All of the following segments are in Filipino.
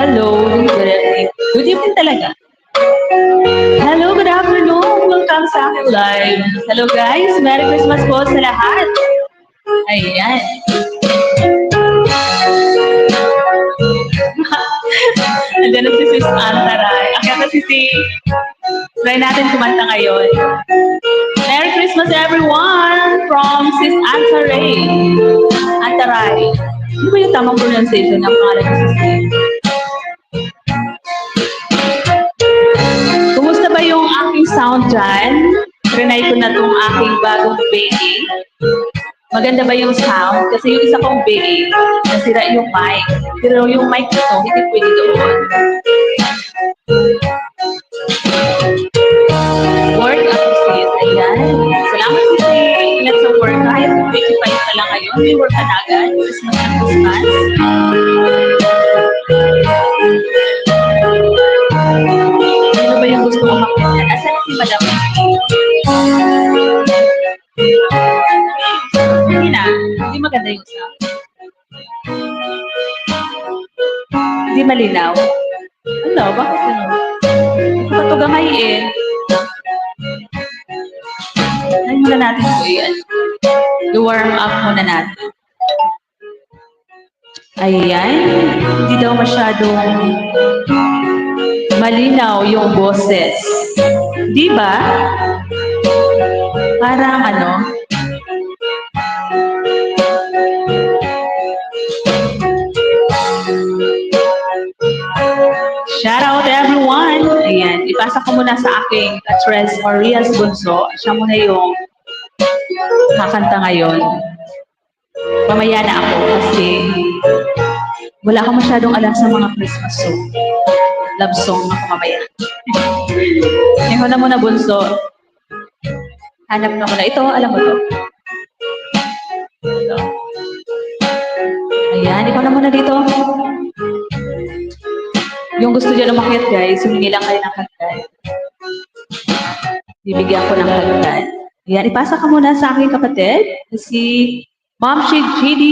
Hello, good evening talaga. Hello, good afternoon. Welcome sa aking live. Hello guys, Merry Christmas po sa lahat. Ayan. Andiyan na si Sis Antaray. Akya na si try natin kumanta ngayon. Merry Christmas everyone from Sis Antaray. Antaray. Ano ba yung tamang pronunciation ng pangalan ni Sis? Kumusta ba yung aking sound dyan? Trinay ko na itong aking bagong baby. Maganda ba yung sound? Kasi yung isa kong baby, nasira yung mic. Pero yung mic na to, hindi pwede doon. Work associate. Ayan. Salamat kasi ingat sa work. Kahit 25 na lang ngayon, may work ka na agad. Christmas na Christmas. Ano ba yung gusto mo makuha? Asan si Madam? Hindi na. Hindi maganda yung sound. Hindi malinaw. Ano? Bakit ano? Patugamay eh. Ay muna natin ito yan. I-warm up muna natin. Ayan. Hindi daw masyadong malinaw yung boses. Di ba? Parang ano? Shout out everyone! Ayan, ipasa ko muna sa aking Tres Marias Bunso. Siya muna yung kakanta ngayon. Mamaya na ako kasi wala akong masyadong alam sa mga Christmas song. Love song ako mamaya. Ikaw na muna, Bunso. Hanap na muna. Ito, alam mo to. Ito. Ayan, ikaw na muna dito. Yung gusto dyan umakyat, guys, humingi lang kayo ng hagdan. Bibigyan ko ng hagdan. Ayan, ipasa ka muna sa aking kapatid, si Ma'am Shig GD.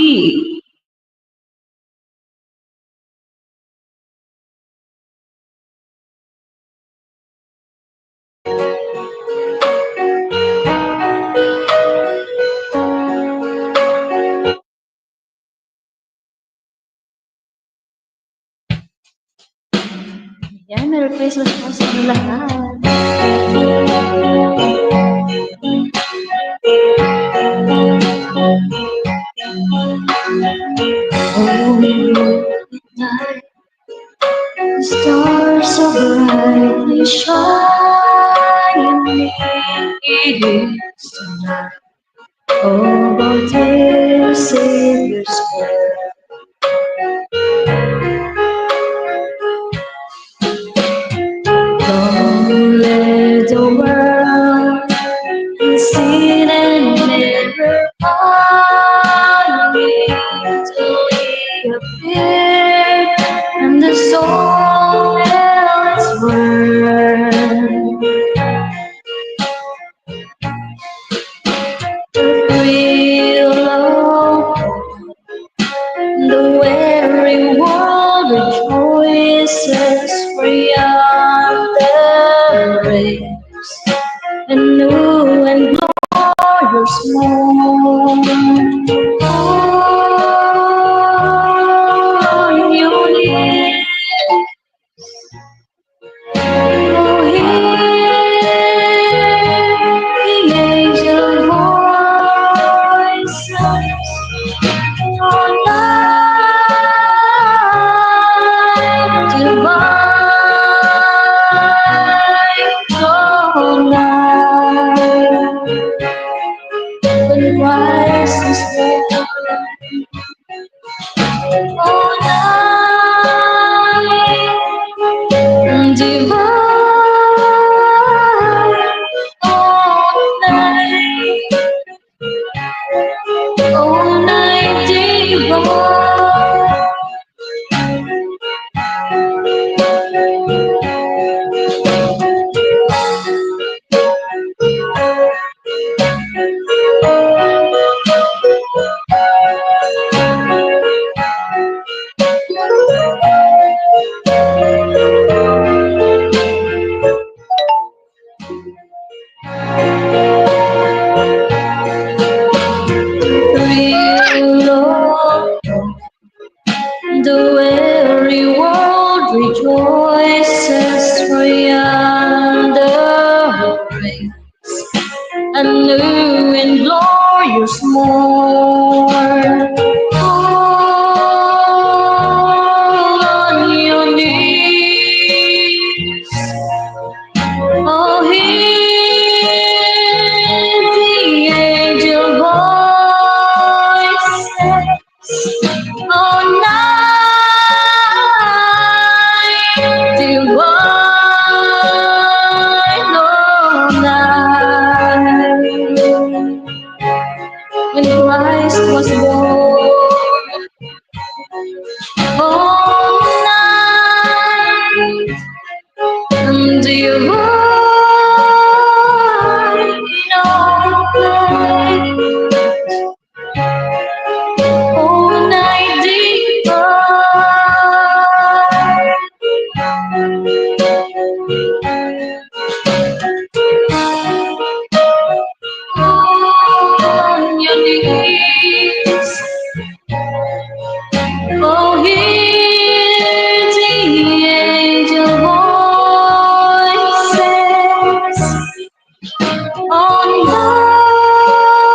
Ayan, Merry Christmas po sa inyo lahat. The stars so brightly shining, it is tonight. Oh, our dear Savior's birth. Don't let the world be seen and never find me till He appeared and the soul held its worth. The thrill of the weary world rejoices beyond the race, a new and glorious morn. Oh, you live, oh, hear the angel voices. Oh, night divine, oh, night when Christ is born. Oh, night divine, oh, night, oh, night divine. Voices for yonder rain, a new and glorious morn. Fall on your knees, oh, hear the angel voices, oh, night divine, oh, night when Christ was born. All night and divine, all night, all night divine. On your knees, oh, hear the angel voices on high,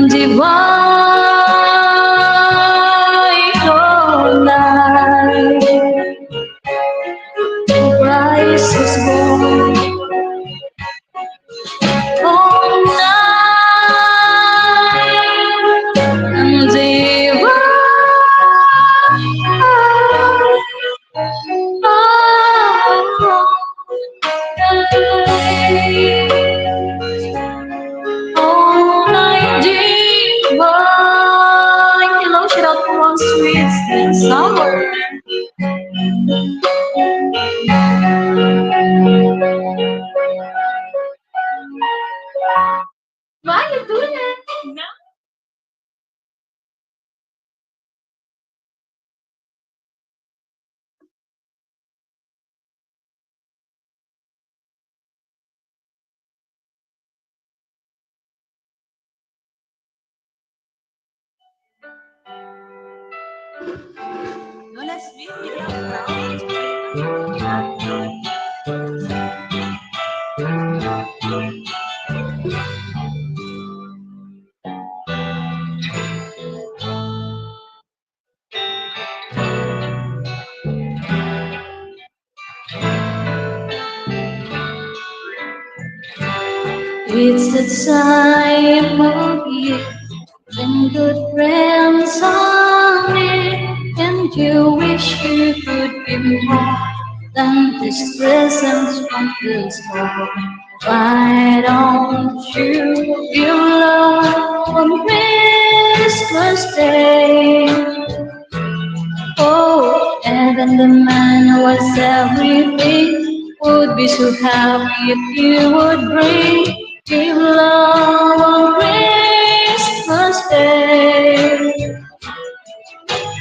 divine, all night. Christ is born. All night and all night divine. Hello, shout out to all sweets and sour. Why you doing it? No. No, let's be It's the time of year when good friends are near, and you wish you could be more than these presents from the store. Why don't you give love on Christmas Day? Oh, even the man who was everything would be so happy if you would bring him love on Christmas Day.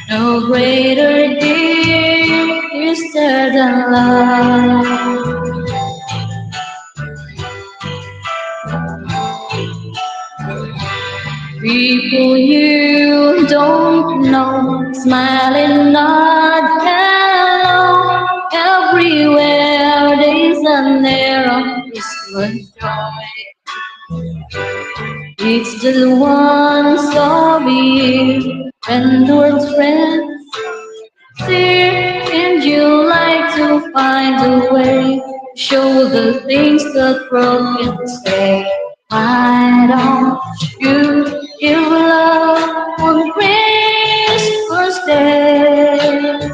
No greater gift is there than love. People you don't know, smiling not hello. Everywhere there's an air of Christmas joy. It's just once a year when your friends see, and you like to find a way to show the things that broken say. Why don't you give love on Christmas Day?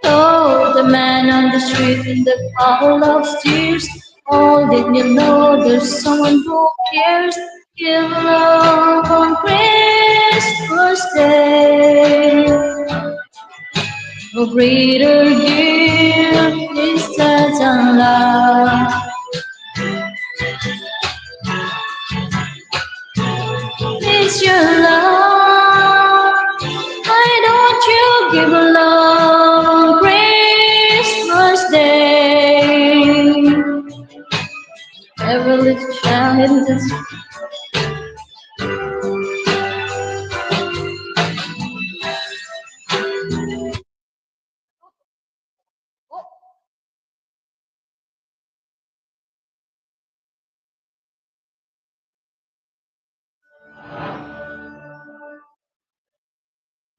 Oh, the man on the street in the pile of tears. Oh, did you know there's someone who cares? Give love on Christmas Day. No greater gift is that than love. It's your love. Why don't you give love on Christmas Day? Every little child in this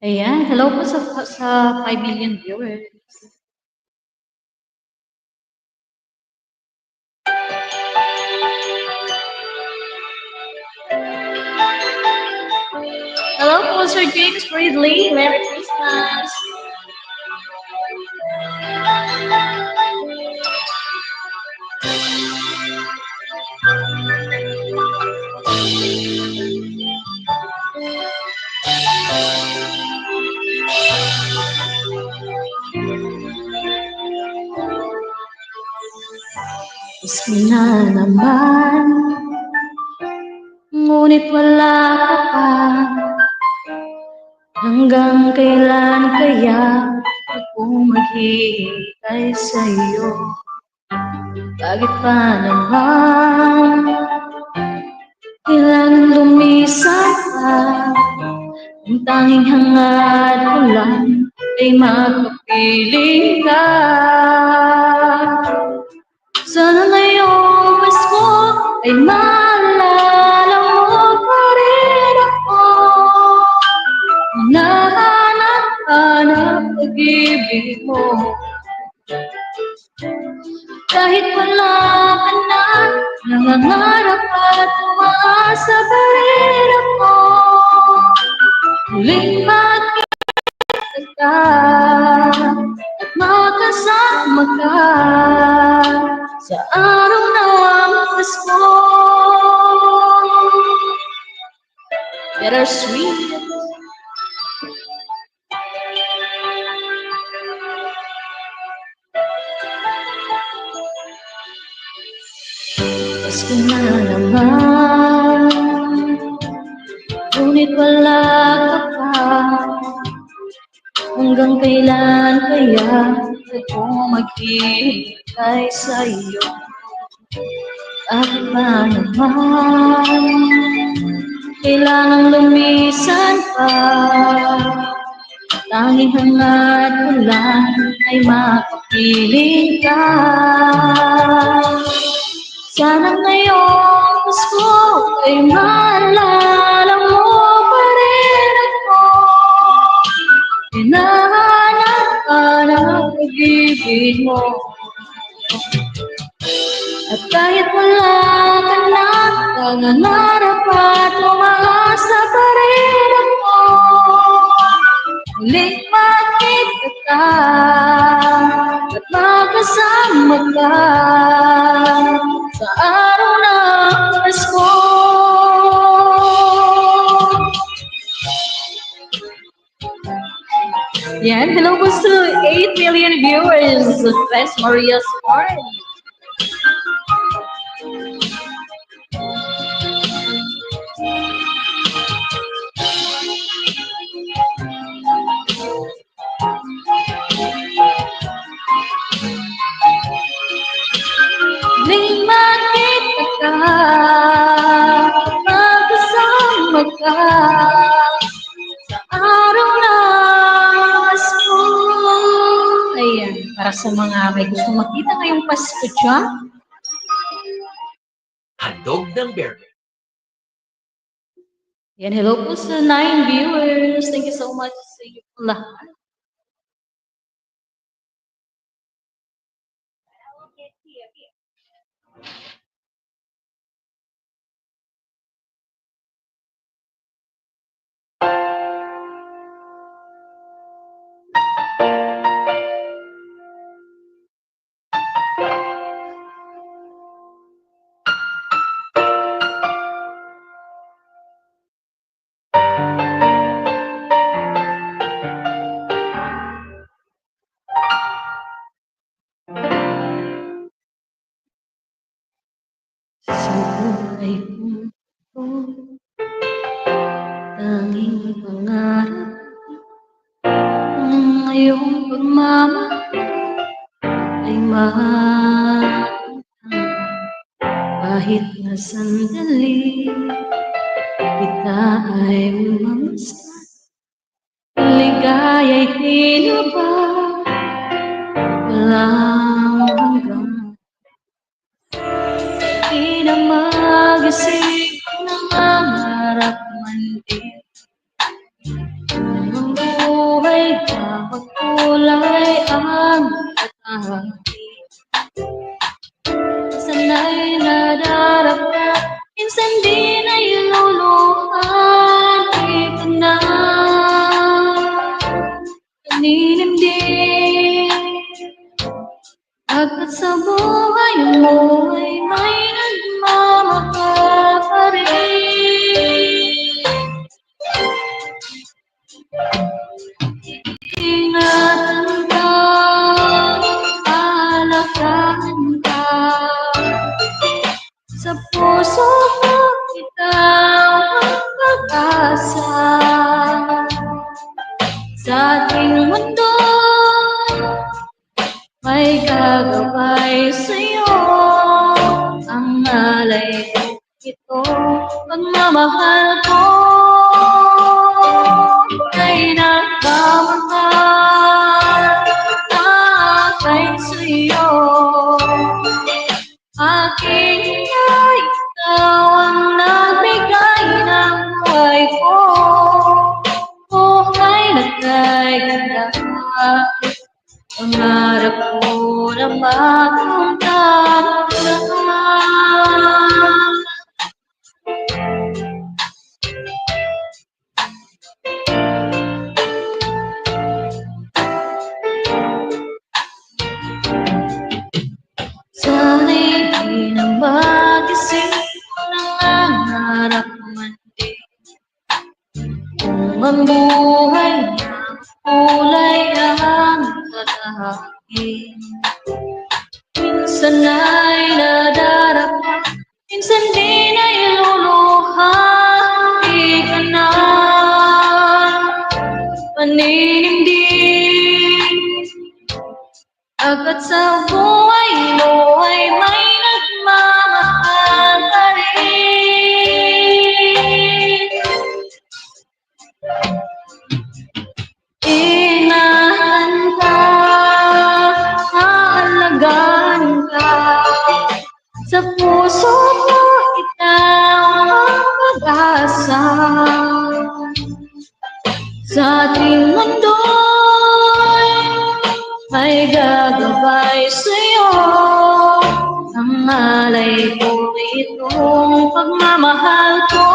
Ayan, hello po sa 5 million viewers. Hello po, Sir James Ridley. Merry Christmas. Pasko na naman, ngunit wala ka pa. Hanggang kailan kaya ako maghihintay sa'yo? Bakit pa naman kailangan lumisan pa? Ang tanging hangad ko lang ay makapiling ka. Sana ngayong Pasko ay maalala mo pa rin ako. Hinahanap-hanap pag-ibig mo. Kahit wala ka na, nangangarap at umaasa pa rin ako. Muling makita ka at makasama ka sa araw ng Pasko. Bittersweet. Pasko na naman, ngunit wala ka pa. Hanggang kailan kaya ako maghihintay sa'yo? Bakit ba naman kailangan lumisan pa? Tanging hangad ko lang ay makapiling ka. Sana ngayong Pasko ay maalala mo pa rin ako. Hinahanap-hanap pag-ibig mo. At kahit wala ka na, nangangarap at umaasa pa rin ako. Muling makita ka at makasama ka sa araw ng Pasko. Yan, hello po sa 8 million viewers of West Maria's Party. Muling makita ka, magkasama ka sa araw ng Pasko. Ayan, para sa mga may gusto makita ngayong Pasko dyan. Handog ng Berber. Yan, hello po sa 9 viewers. Thank you so much sa inyo po lahat. Sa buhay ko, tanging pangarap ng ngayong pagmamahal ay mahal. Kahit na sandali, kita ay mamasdan. Ligaya'y tila ba walang hanggan. Di na mag-isip ng mangarap man din. Pangarap ko na makamtan ka. Sana'y di na mag-isip nangangarap man din. Kung ang buhay na kulay ang kalahati. Minsan ay nadarapa, minsan din ay luluha. Di ka na maninindig, agad sa buhay mo ay may nagmamahal pa rin. Ingahan ka, aalagaan ka, sa puso ko ikaw ang pag-asa. Sa ating mundo'y may gagabay sa'yo. Ang alay ko itong pagmamahal ko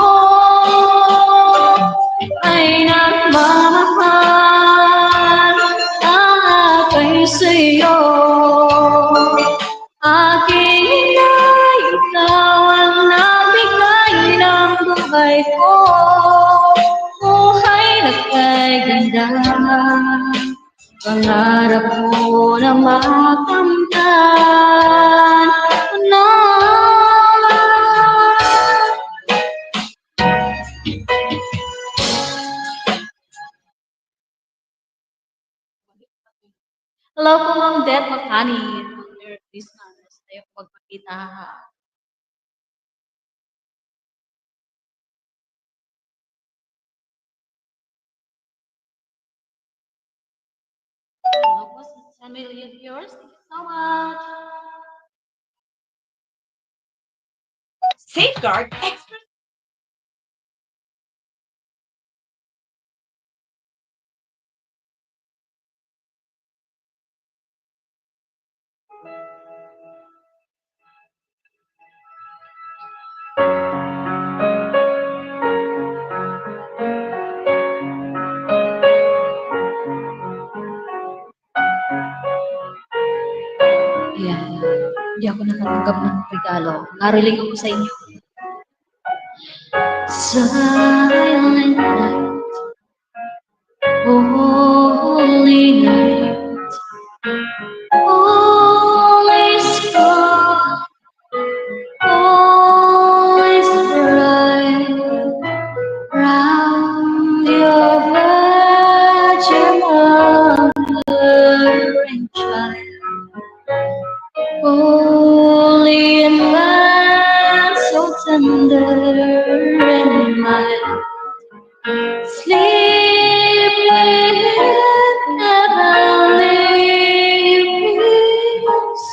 ay nagmamahal akay sa'yo. Aking inay, ikaw ang nabigay ng buhay ko. Buhay na kay ganda, pangarap ko na makamtan na. Hello po, Ma'am Det Makani. Your listeners, tayo po magpakita. Hello po, 10 million viewers. Thank you so much. Safeguard Extra. Ayan. Hindi ako nakatanggap ng regalo. Nariling ako sa inyo. Silent night, holy night, all is gone, all is bright, round your virgin mother and child, holy and mild, so tender and mild. Sleep with heavenly peace.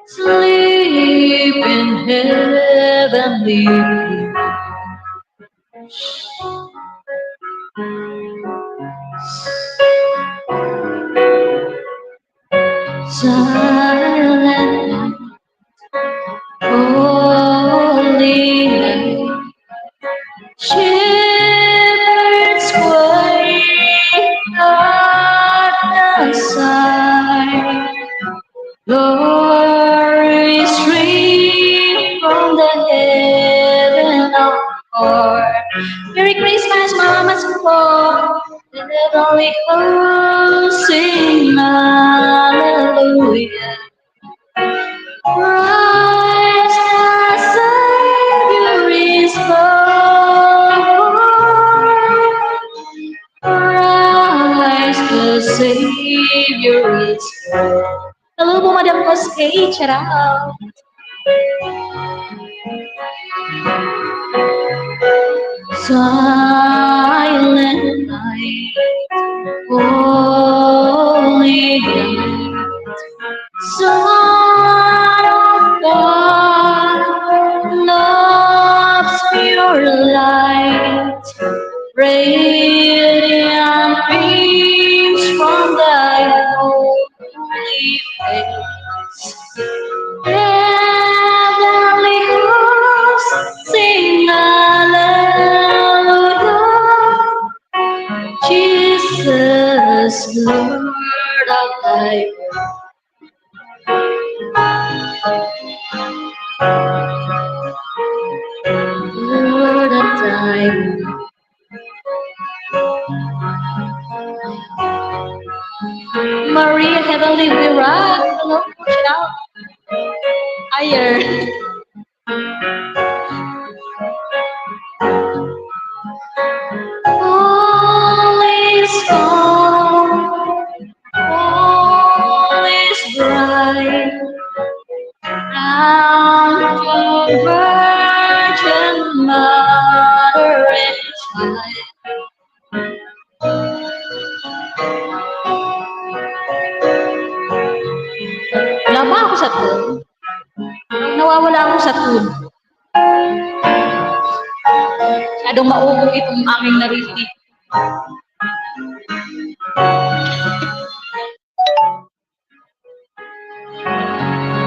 Sleep in heavenly peace. Silent night, holy night. Shepherds quake at the sight. Glory stream from the heaven of God. Merry Christmas, Mama Support. The heavenly hosts sing hallelujah. Christ the Savior is born. Christ the Savior is born. Hello po, Madam Koskei. Shout out. Silent night, holy night, Son of God, love's pure light, radiant beams from Lord of life. Lord of time. Maria Heavenly Virat. Hello, push it out. Higher. All is calm, all is bright, round your Virgin Mother and Child. Wala ba ako sa tune? Nawawala ako sa tune. Masyadong maugong itong aming narinig.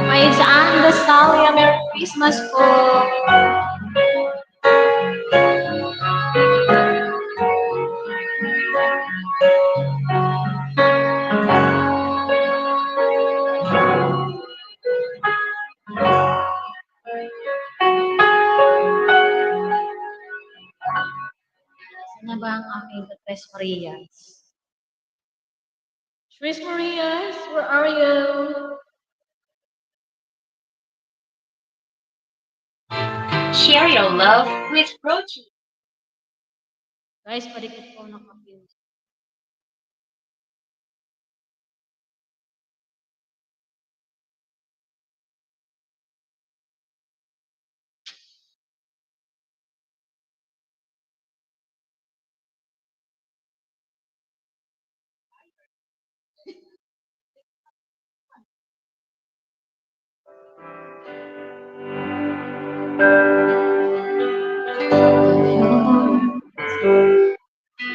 May saan Dastalia, Merry Christmas po. Saan ba ang aming Tres Marias? Tres Marias, where are you? Share your love with Prochi. Guys, padikit po nakapin.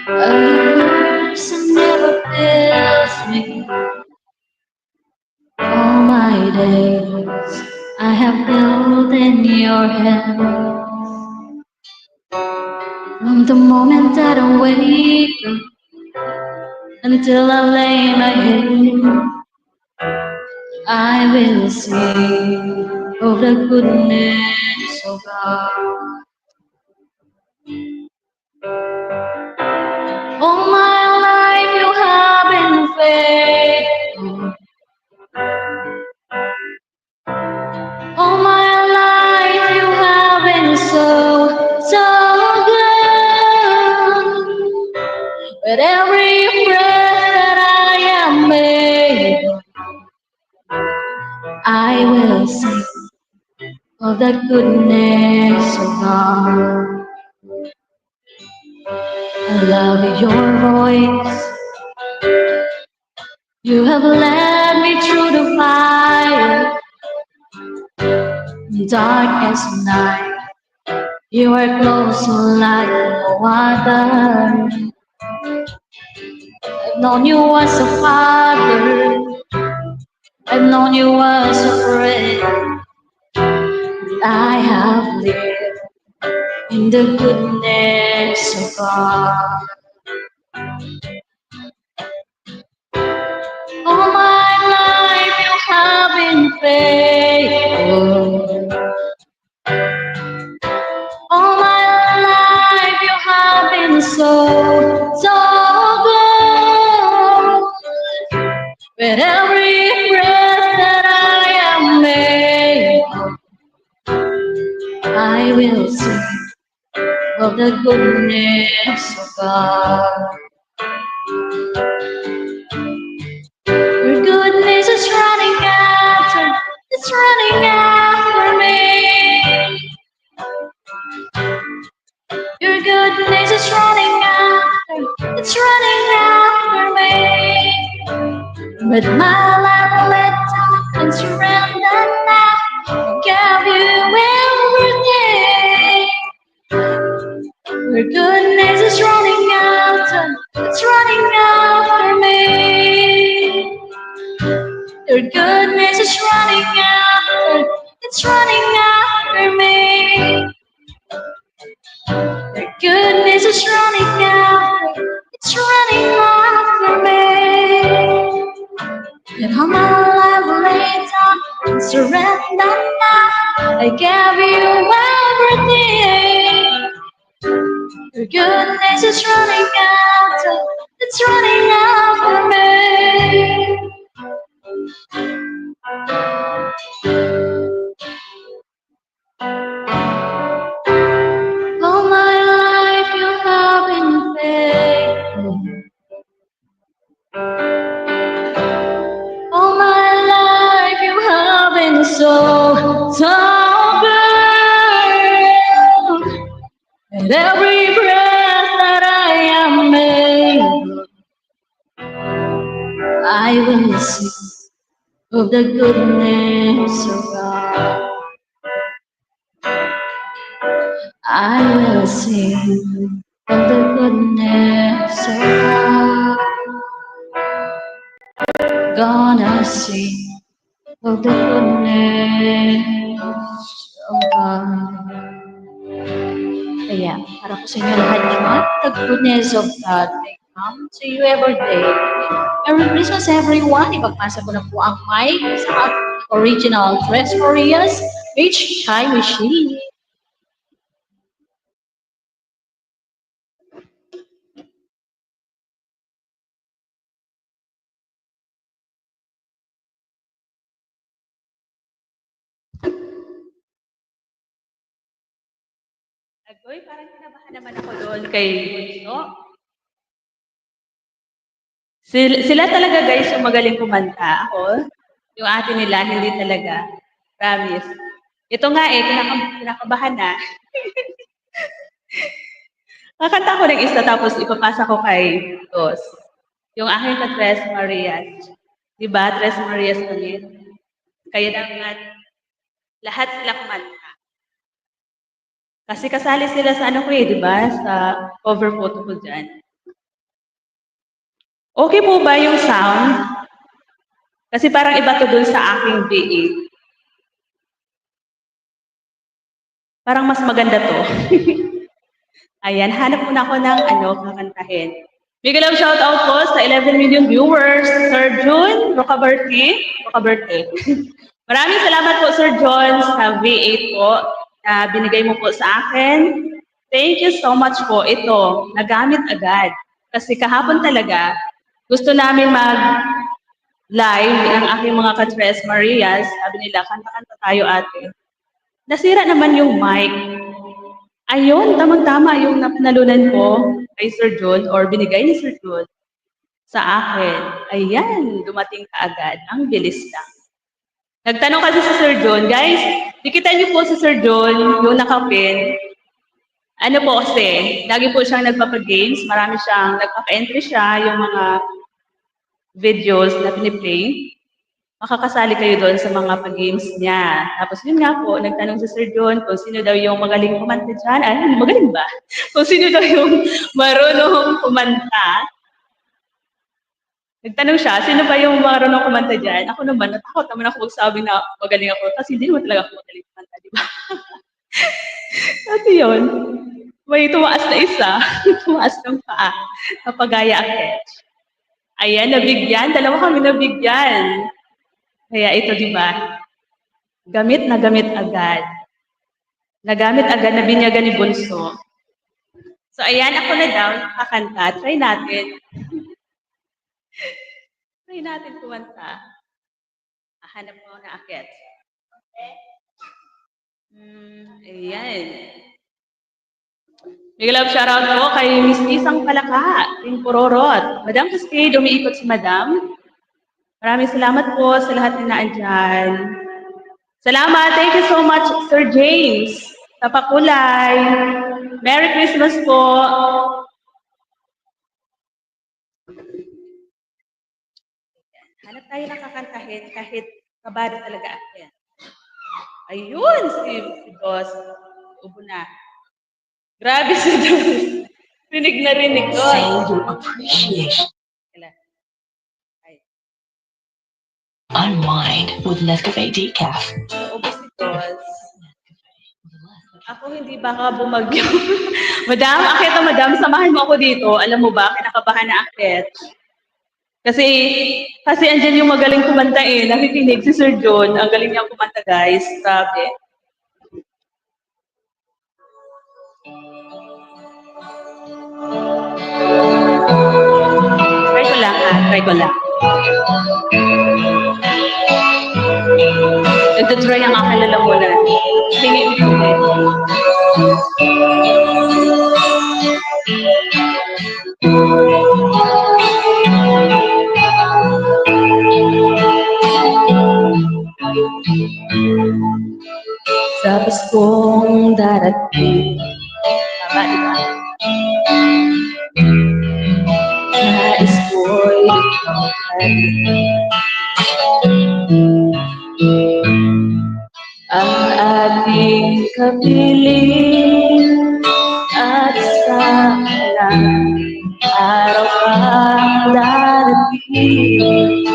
A person never fails me. All my days I have held in your hands. From the moment that I wake up until I lay my head, I will sing of the goodness of God. All my life you have been faithful. All my life you have been so good. With every breath that I am able, I will sing of the goodness of God. I love your voice. You have led me through the fire, darkest night. You are close like no other. I've known you as a father. I've known you as a friend. I have lived in the goodness of God. All my life you have been faithful. All my life you have been so good. With every breath that I am able, I will sing of the goodness of God. Your goodness is it's running after me. Your goodness is it's running after me. With my life let down and surrender now, I give you everything. Your goodness is it's running after me. Your goodness is it's running after me. Your goodness is it's running after me. surrender now. I gave you everything. Your goodness is running out. It's running out for me. All my life you have been faithful. All my life you have been so good. And every breath that I am able, I will sing of the goodness of God. I will sing of the goodness of God. Gonna sing of the goodness of God. Kaya, para po sa inyo lahat yun, the goodness of God may come to you every day. Merry Christmas everyone! Ipagpasa ko na po ang mic sa original Tres Marias Beach Chai Machine. Agoy, parang kinabahan naman ako doon kay Bunso. Sila talaga guys yung magaling kumanta. Ako, yung ate nila, hindi talaga. Promise. Ito nga kinakabahan na. Kakanta ko ng isa tapos ipapasa ko kay Dos. Yung aking ka Tres Marias. Diba? Tres Marias ulit. Kaya dapat lahat sila kumanta. Kasi kasali sila sa ano ko di ba? Sa cover photo ko dyan. Okay po ba yung sound? Kasi parang iba to dun sa aking V8. Parang mas maganda to. Ayan, hanap muna ako ng kakantahin. Big love shout out po sa 11 million viewers. Sir June Rocaberte. Maraming salamat po Sir John sa V8 po na binigay mo po sa akin. Thank you so much po. Ito, nagamit agad. Kasi kahapon talaga, gusto namin mag-live ng aking mga ka-Tres Marias. Sabi nila, kanta-kanta tayo ate. Nasira naman yung mic. Ayun, tamang-tama yung napanalunan ko kay Sir John or binigay ni Sir John sa akin. Ayan, dumating ka agad. Ang bilis lang. Nagtanong kasi si Sir John, guys, dikitan niyo po si Sir John, yung nakapin. Ano po kasi, lagi po siyang nagpapagames, marami siyang, nagpapa-entry siya, yung mga videos na piniplay. Makakasali kayo doon sa mga pag-games niya. Tapos yun nga po, nagtanong si Sir John kung sino daw yung magaling kumanta dyan. Ay, magaling ba? Kung sino daw yung marunong kumanta. Nagtanong siya, sino ba yung marunong kumanta dyan? Ako naman, natakot naman ako magsabi na magaling ako kasi hindi naman talaga ako magaling kumanta, di ba? At yun, may tumaas na isa, tumaas ng paa, napagaya akit. Ayan, nabigyan. Dalawa kami nabigyan. Kaya ito, di ba? Gamit na gamit agad. Nagamit agad na binyagan ni Bunso. So, ayan, ako na daw, kakanta. Try natin. Try natin kumanta. Hanap mo na akit. Okay? Ayan. Big love shoutout po kay Miss Isang Palaka, Ting Pororot. Madam Cascade, umiikot si Madam. Maraming salamat po sa lahat na naandyan. Salamat. Thank you so much, Sir James. Sa pakulay. Merry Christmas po. Hanap tayo ng kakantahin kahit kabado talaga akin. Ayun, si Dos. Ubo na. Grabe si Dos. Rinig na rinig ko. Say your appreciation. Unwind with Nescafe Decaf. Ubo si Dos. Ako hindi baka bumagyo. Madam, akit na madam, samahan mo ako dito. Alam mo ba, kinakabahan na akit. Kasi, kasi andyan yung magaling kumanta eh. Nakikinig si Sir John. Ang galing niyang kumanta, guys. Grabe. Try ko lang ha. Try ko lang. Nagtatry ang aking lalamunan. Hingi ulit. Sa Paskong darating. Tama, di ba? Nais ko'y ikaw ang ating kapiling at sana araw ang darating.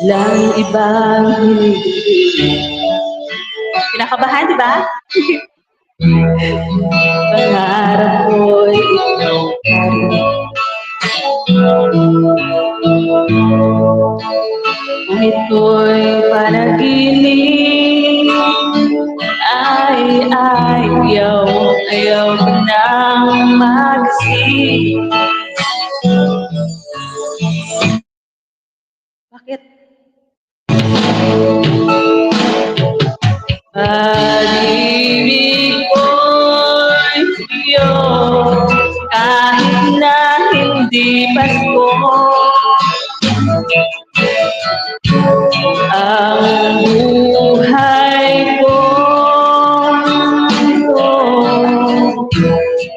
Lang ibang hinihiling. Kinakabahan, di ba? Pangarap ko'y ikaw pa rin. Kung ito'y panaginip, ay ayaw ko nang magising. Bakit? Pag-ibig ko'y sa'yo, kahit na hindi Pasko. Ang buhay ko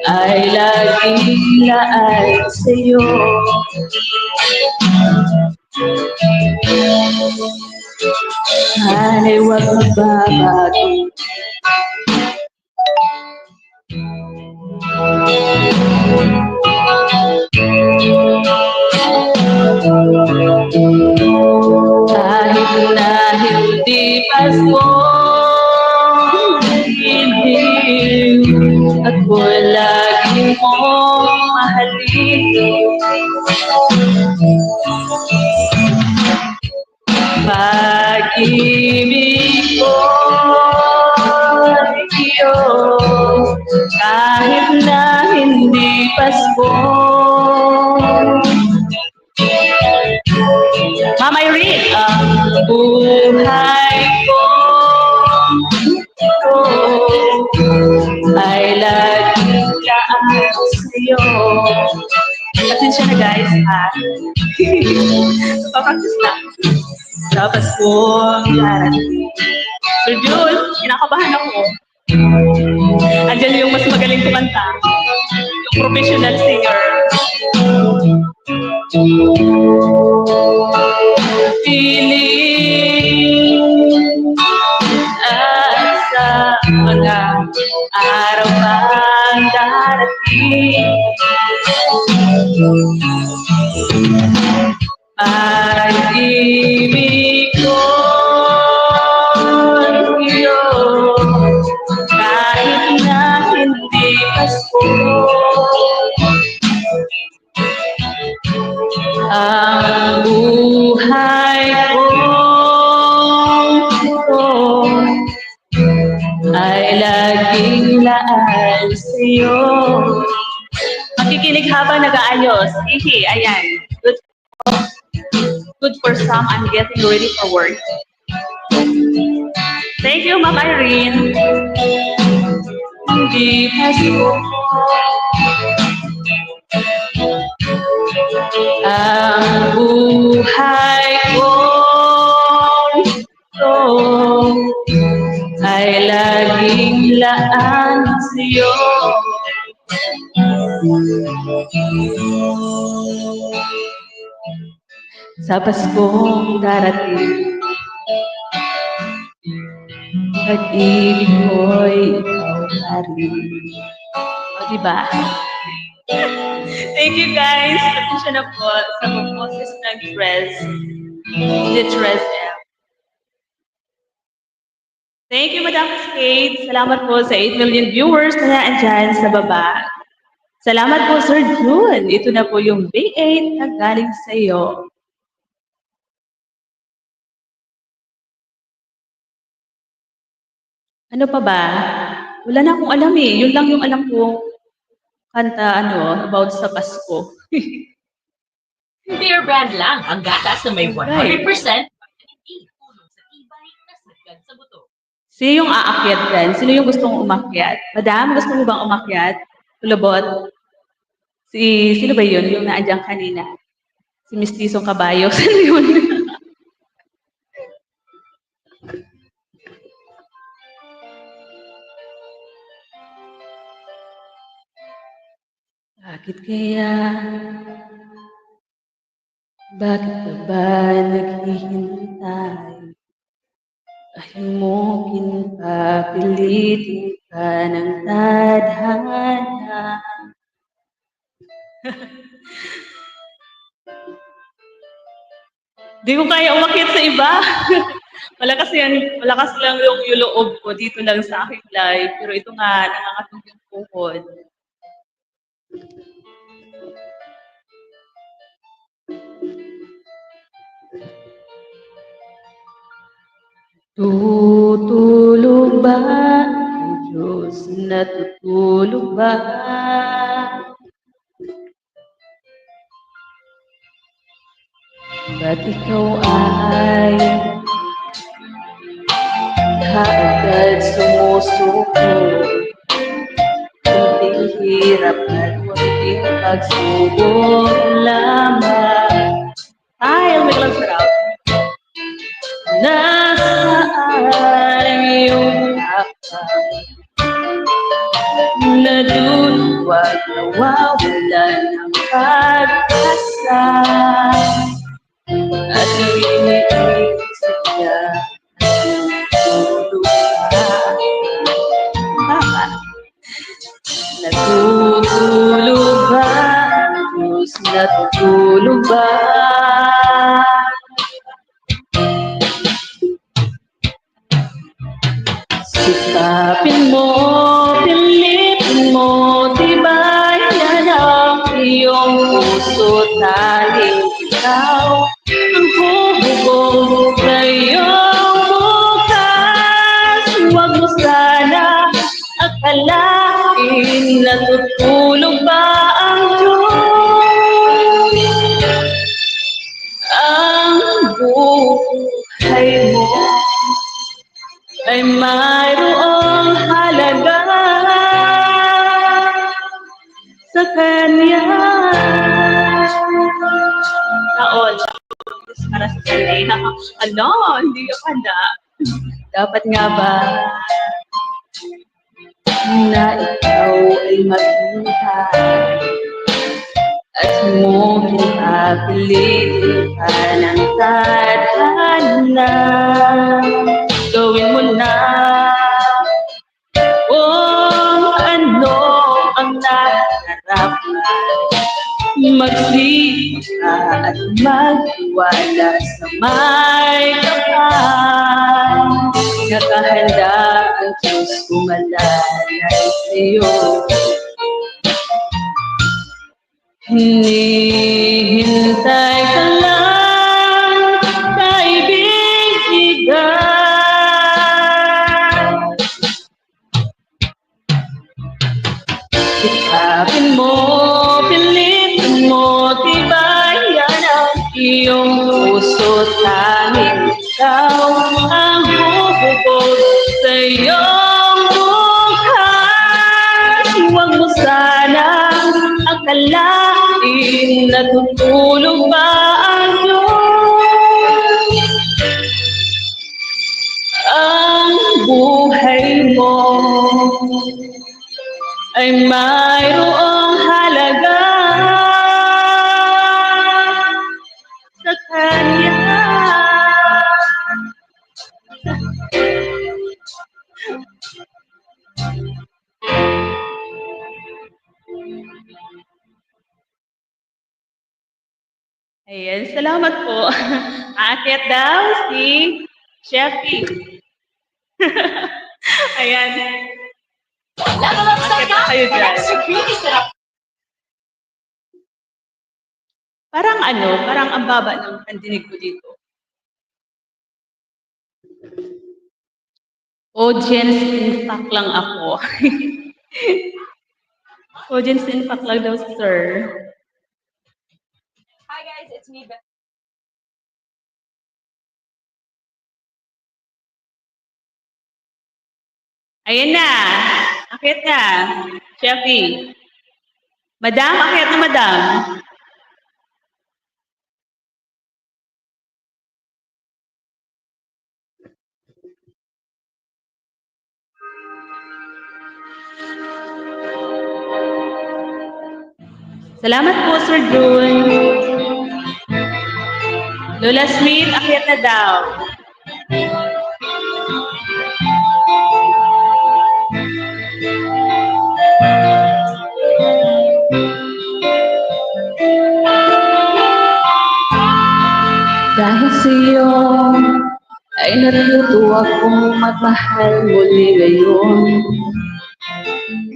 ay laging laan sa'yo. Sana'y huwag magbabago. Kahit na hindi Pasko, hindi at lagi mong mahalin. Pag-ibig ko iyo, kahit na hindi Pasko. Mama Irene, ang buhay ko ay laging laan sa'yo. Pasensya na guys, ha? Papaktis na. Sa Paskong darating. Sir Jun, kinakabahan ako. Andyan yung mas magaling kumanta. Yung professional singer. Piling at sa mga araw pang darating. Pag-ibig ko iyo, kahit na hindi Pasko. Ang buhay ko ay laging laan sa'yo. Makikinig habang nag-aayos. Ihi, ayan. Good for some. I'm getting ready for work. Thank you, Ma'am Irene. Hindi Pasko. Ang buhay ko ay laging laan sa'yo. Sa Paskong darating, pag-ibig ko'y ikaw pa rin. O, diba? Thank you guys. Pasensya na po sa pag-process ng Trez. The Trez app. Thank you, Madam Kate. Salamat po sa 8 million viewers na andyan sa baba. Salamat po, Sir June. Ito na po yung B8 na galing sa iyo. Ano pa ba? Wala na akong alam eh. Yun lang yung alam ko kanta about sa Pasko. Beer brand lang ang gatas na may 100% vitamin E. Tulong sa tibay na sagad sa buto. Sino yung aakyat dyan? Sino yung gustong umakyat? Madam, gusto mo bang umakyat? Kulabot? Sino ba yun? Yung naandyan kanina? Si Mistisong Kabayo? Sino yun? Bakit kaya? Bakit ka ba naghihintay? Ayaw mo pinapilitin ka ng tadhana. Di ko kaya umakyat sa iba. Malakas lang yung loob ko dito lang sa aking live. Pero ito nga, nangangatog yung puhod. Tutulog ba ang Diyos? Natutulog ba? Ba't ikaw ay kaagad sumusuko? Kunting hirap at kunting pagsubok lamang. Ay, may lang sarap. Nasaan ang iyong tapang? Naduluwag, nawawalan ng pag-asa. At iniisip niya natutulog ba? Diyos, natutulog ba? Sikapin mo, pilitin mo, tibayan ang iyong puso, tanging ikaw ang hubog sa iyong bukas. Huwag mo sana akalain, natutulog ba ang Diyos? Ang buhay mo ay mayroong halaga sa Kanya. Taon, para sa Kanya. Ano, hindi ka na. Dapat nga ba na ikaw ay maghintay at mo pinapilitin ka ng tadhana? Gawin mo na kung ano ang nahihirapan. Magsika at magtiwala sa may kapal. Nakahanda ang Diyos kumalalay sa'yo. Hinihintay ka lang, kaibigan. Sikapin mo, pilitin mo, tibayan ang iyong puso, tanging ikaw ang bubukod sa iyong bukas. Huwag mo sanang akalain, natutulog ba ang Diyos? Ang buhay mo ay mayroong halaga sa Kanya. Ayan, salamat po. Aakyat daw si Sheffy. Ayan. Level up sa Aakyat na kayo dyan. Extra creamy sarap parang ang baba ng pandinig ko dito. Audience impact lang ako. Audience impact lang daw, sir. Hi guys, it's me, Beth. Ayan na. Akit na. Chefy. Madam, akit na madam. Salamat po, Sir June. Lola Smith, akit na daw. Dahil sa iyo ay natuto akong magmahal muli ngayon.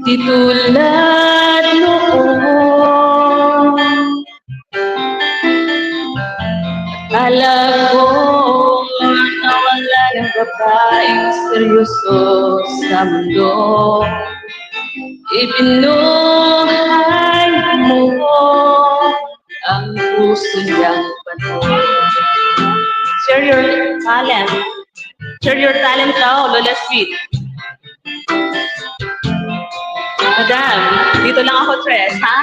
Di tulad noon. Akala ko nawala ng babaeng seryoso sa mundo. Ibinuhay mo ang puso niyang bato. Share your talent. Share your talent daw, Lola Sweet. Madam, dito lang ako, Tres, ha?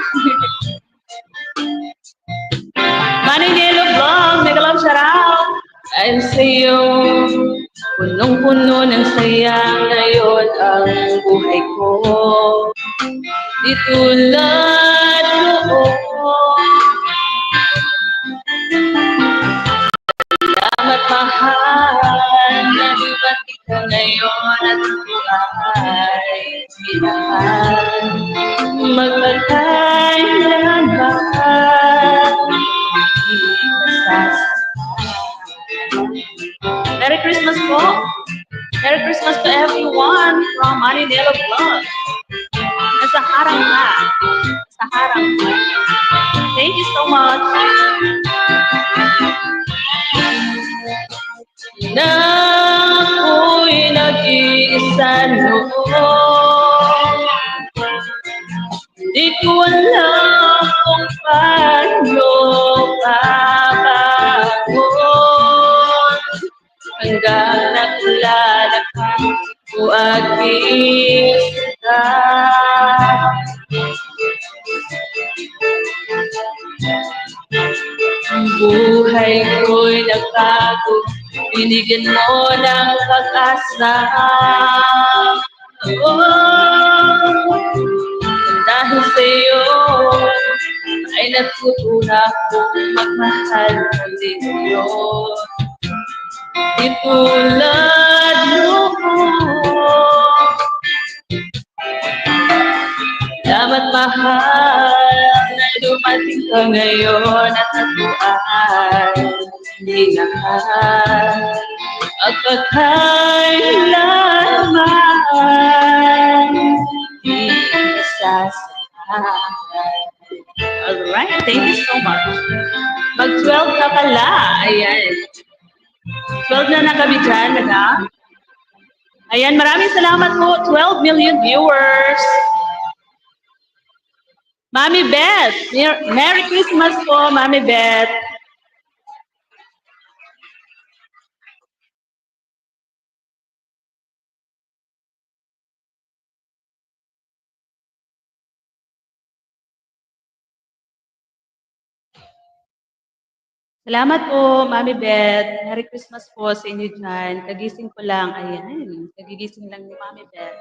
Manny Nelo Vlog, mega love shout out. Ay sa'yo, punong-puno ng saya ngayon ang buhay ko. Di tulad noon. Salamat mahal na dumating ka ngayon at ako ay minahal. Magpagkailanman, hindi ka sasaktan. Merry Christmas po! Merry Christmas to everyone from Manila Vlog. Nasa harang ka. Sa harang ka. Thank you so much. Na ako'y nag-iisa noon. Di ko alam kung paano pabangon. Hanggang nakilala ka o aking kita. Ang buhay ko'y nagbago, binigyan mo ng pag-asa. Oh, dahil sa'yo ay natutunan akong magmahal muli ngayon. Di tulad noon. Dapat mahal na dumating ka ngayon at ako ay minahal. At pagkailanman di sasaktan. Alright, thank you so much. Mag-12 ka pala. Ayan. 12 na kami dyan, madam. Ayan, maraming salamat po. 12 million viewers. Mami Beth, Merry Christmas po, Mami Beth. Salamat po, Mami Beth. Merry Christmas po sa inyo dyan. Kagising ko lang. Ayan, kagigising lang ni Mami Beth.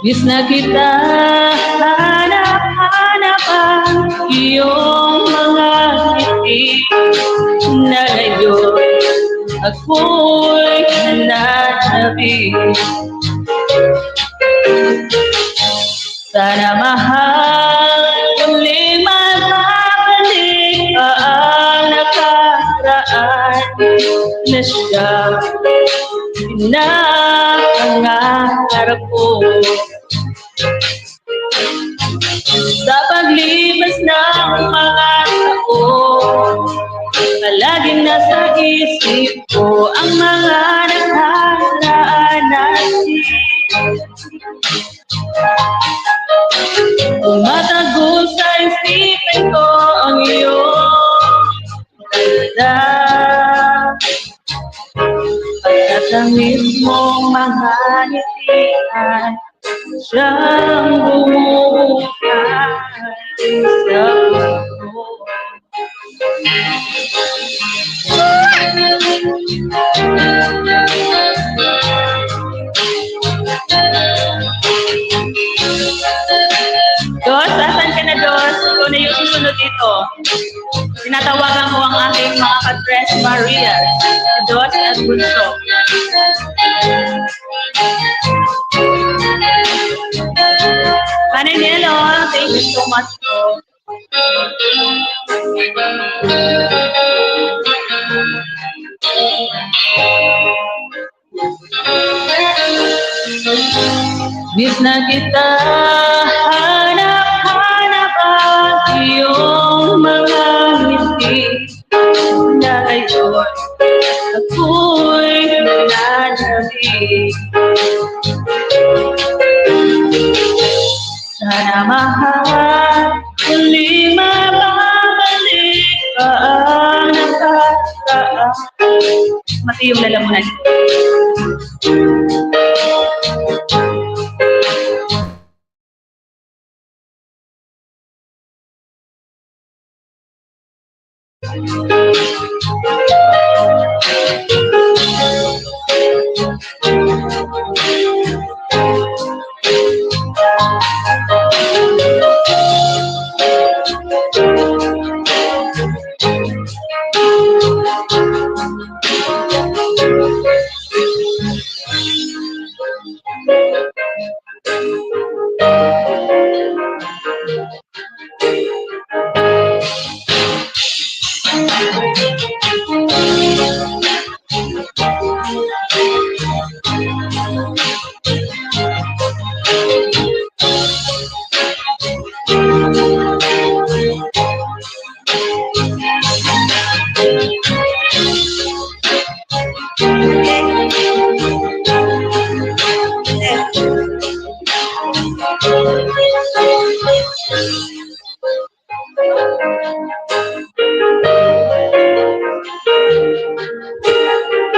Miss na kita, hanap-hanap ang iyong mga ngiti na ngayon ako'y hanapin. Sana mahal muli mababalik pa ang nakaraan na siya pinapangarap ko. Sa paglipas ng mga taon, palaging nasa isip ko ang mga nakaraan natin. Tumatago sa isipan ko ang iyong ganda. Pagkatamis mong mga ngitian, siyang bumubuhay sa puso. Dos, asan ka na, Dos? Ikaw na yung susunod dito. Tinatawagan ko ang aking mga ka-Tres Maria, si Dos at Bunso. Mananelo, thank you so much po. Miss na kita, hanap-hanap ang iyong mga ngiti na ngayon ako'y nananabik. Sana mahal muli mababalik pa ang nakaraan. Mati yung lalamunan.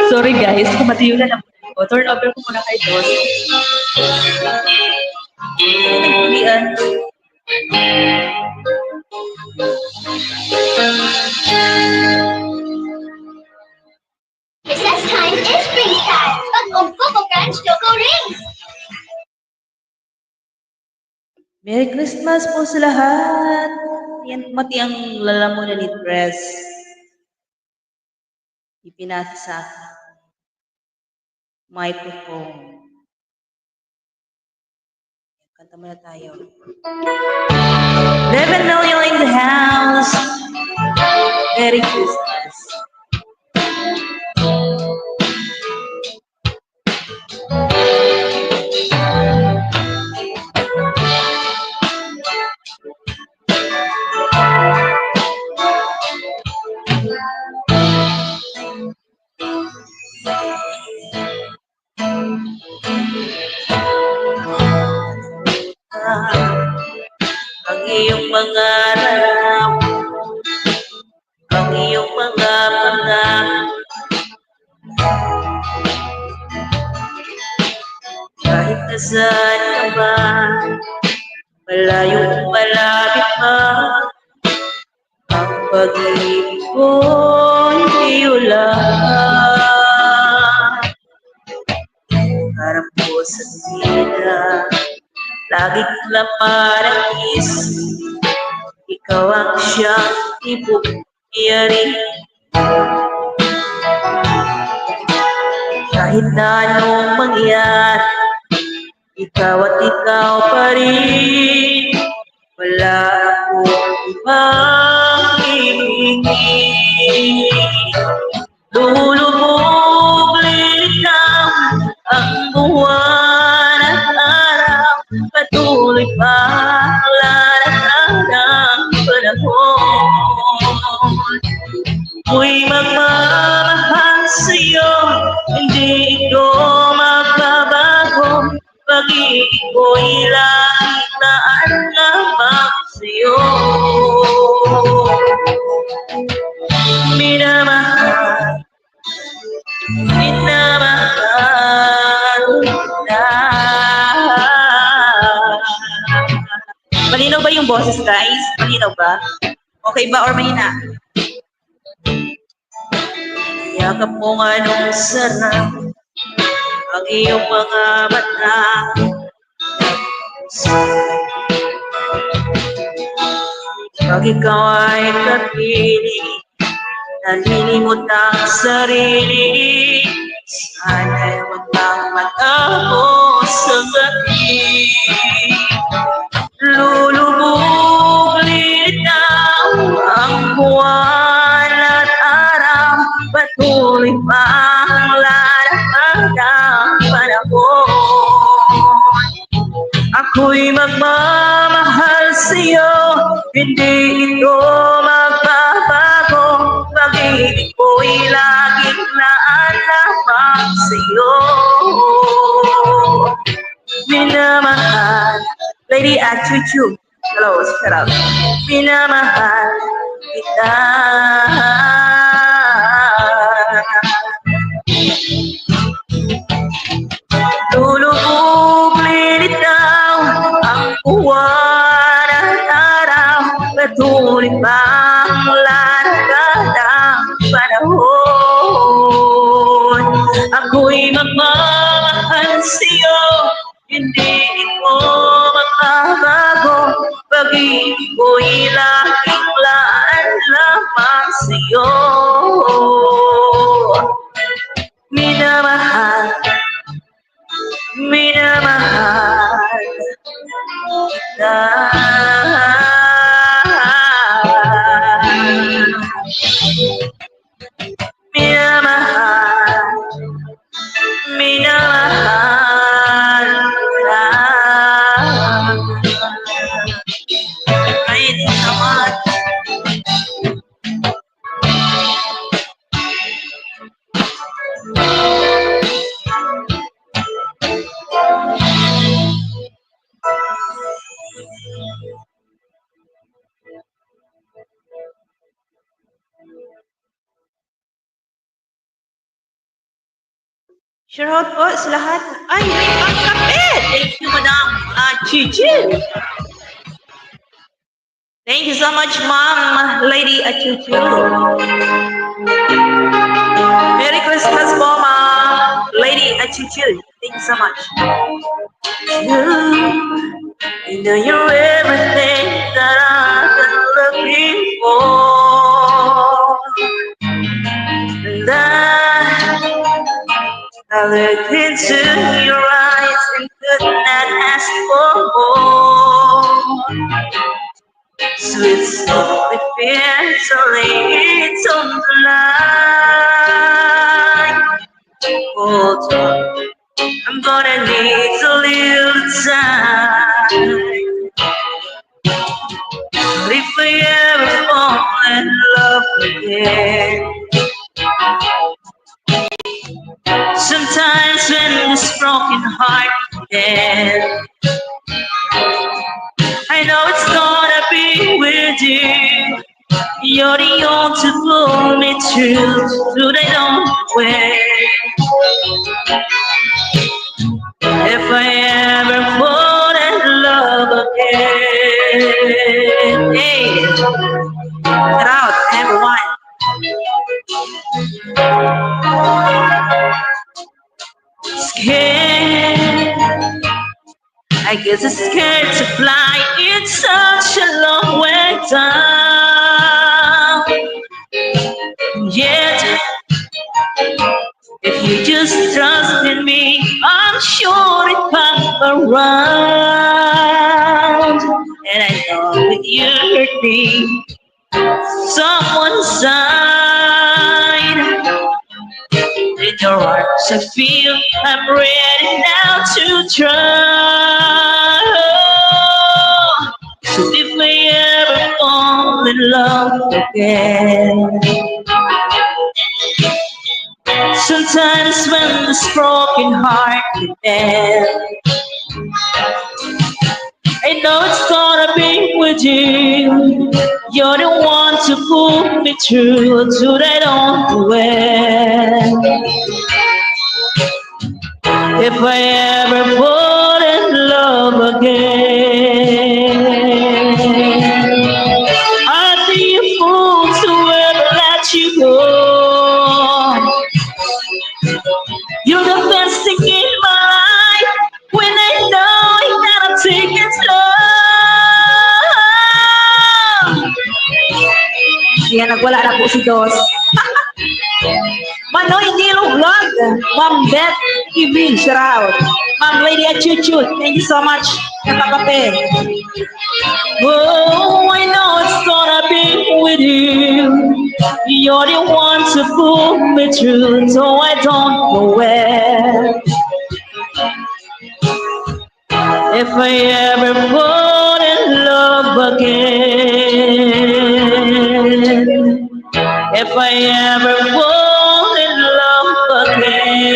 Sorry guys, kumati yung lalamunan ko. Turn over ko muna kay Dos. Nagpulian. Recess time is spring time. Pag Coco Crunch Choco Rings. Merry Christmas po sa lahat. Yan, mati ang lalamunan ni Tres. Ipinasa sa microphone. Kanta muna tayo. 11 million in the house. Merry Christmas. Ang iyong mga larawan, ang iyong mga pangarap, kahit nasaan ka man, malayong malapit man, ang pag-ibig ko'y iyo lang. Harap ko sa tila, laging laman ang isip, ikaw ang siyang ibig-iyari. Kahit na anong mangyari, Bawat ikaw pa rin, wala akong ibang hihingi. Lulubog, lilitaw ang buwan at araw, patuloy pa ang lalakad ng panahon. Ako'y magmamahal sa'yo, hindi ito magbabago. Pag-ibig ko'y laging naan lamang sa'yo. Minamahal, minamahal kita. Malinaw ba yung boses, guys? Malinaw ba? Okay ba or mahina? Yakap mo nga nung sarap ang iyong mga mata. Pag ikaw ay kapili, nalilimot ang sarili. Sana'y huwag kang matapos sa gabi. Lulubog, lilitaw ang buwan at araw, patuloy pa ang lalakad ng panahon. Ako'y magmamahal sa'yo, hindi ito magbabago. Pag-ibig ko'y laging naan lamang sa'yo. Minamahal, Lady at Chuchu. Hello, shut up. Minamahal kita. Lulubog, lilitaw ang buwan at araw, patuloy pa ang lalakad ng panahon. Ako'y magmamahal sa'yo, hindi ito magbabago. Pag-ibig ko'y laging laan lamang sa'yo. Minamahal, minamahal kita. Minamahal, minamahal kita. Ay, di naman. Share out po sa lahat. Ay, may pangkapit! Thank you, Madam Chichi. Thank you so much, Ma'am Lady Achuchu. Merry Christmas po, Ma'am Lady Achuchu. Thank you so much. You know you're everything that I've been looking for. And I looked into your eyes and could not ask for more. Sweet, sweet fears, only it's on the line. Hold on, I'm gonna need a little time. But if we ever fall in love again, sometimes when this broken heart ends, I know it's gonna be with you. You're the one to pull me through the long way. If I ever fall in love again, hey, get out, everyone. Scared, I guess it's scared to fly. It's such a long way down. Yet, if You just trust in me, I'm sure it comes around. And I know that you hurt me, someone side. In your arms I feel I'm ready now to try. So if we ever fall in love again, sometimes when this broken heart can end, I know it's gonna be with you. You're the one to pull me through to that old end. If I ever fall in love again, I'd be a fool to ever let you go. You're the best thing in my life when I know that I'm taking slow. Yan, nagwala na po si Dos. Manoy Nilo Vlog, Ma'am Beth TV, shout out. Ma'am Lady Achuchu, thank you so much. Nakakape. Oh, I know it's gonna be with you. You're the one to pull me through, so I don't know where. If I ever fall in love again, if I ever fall in love again.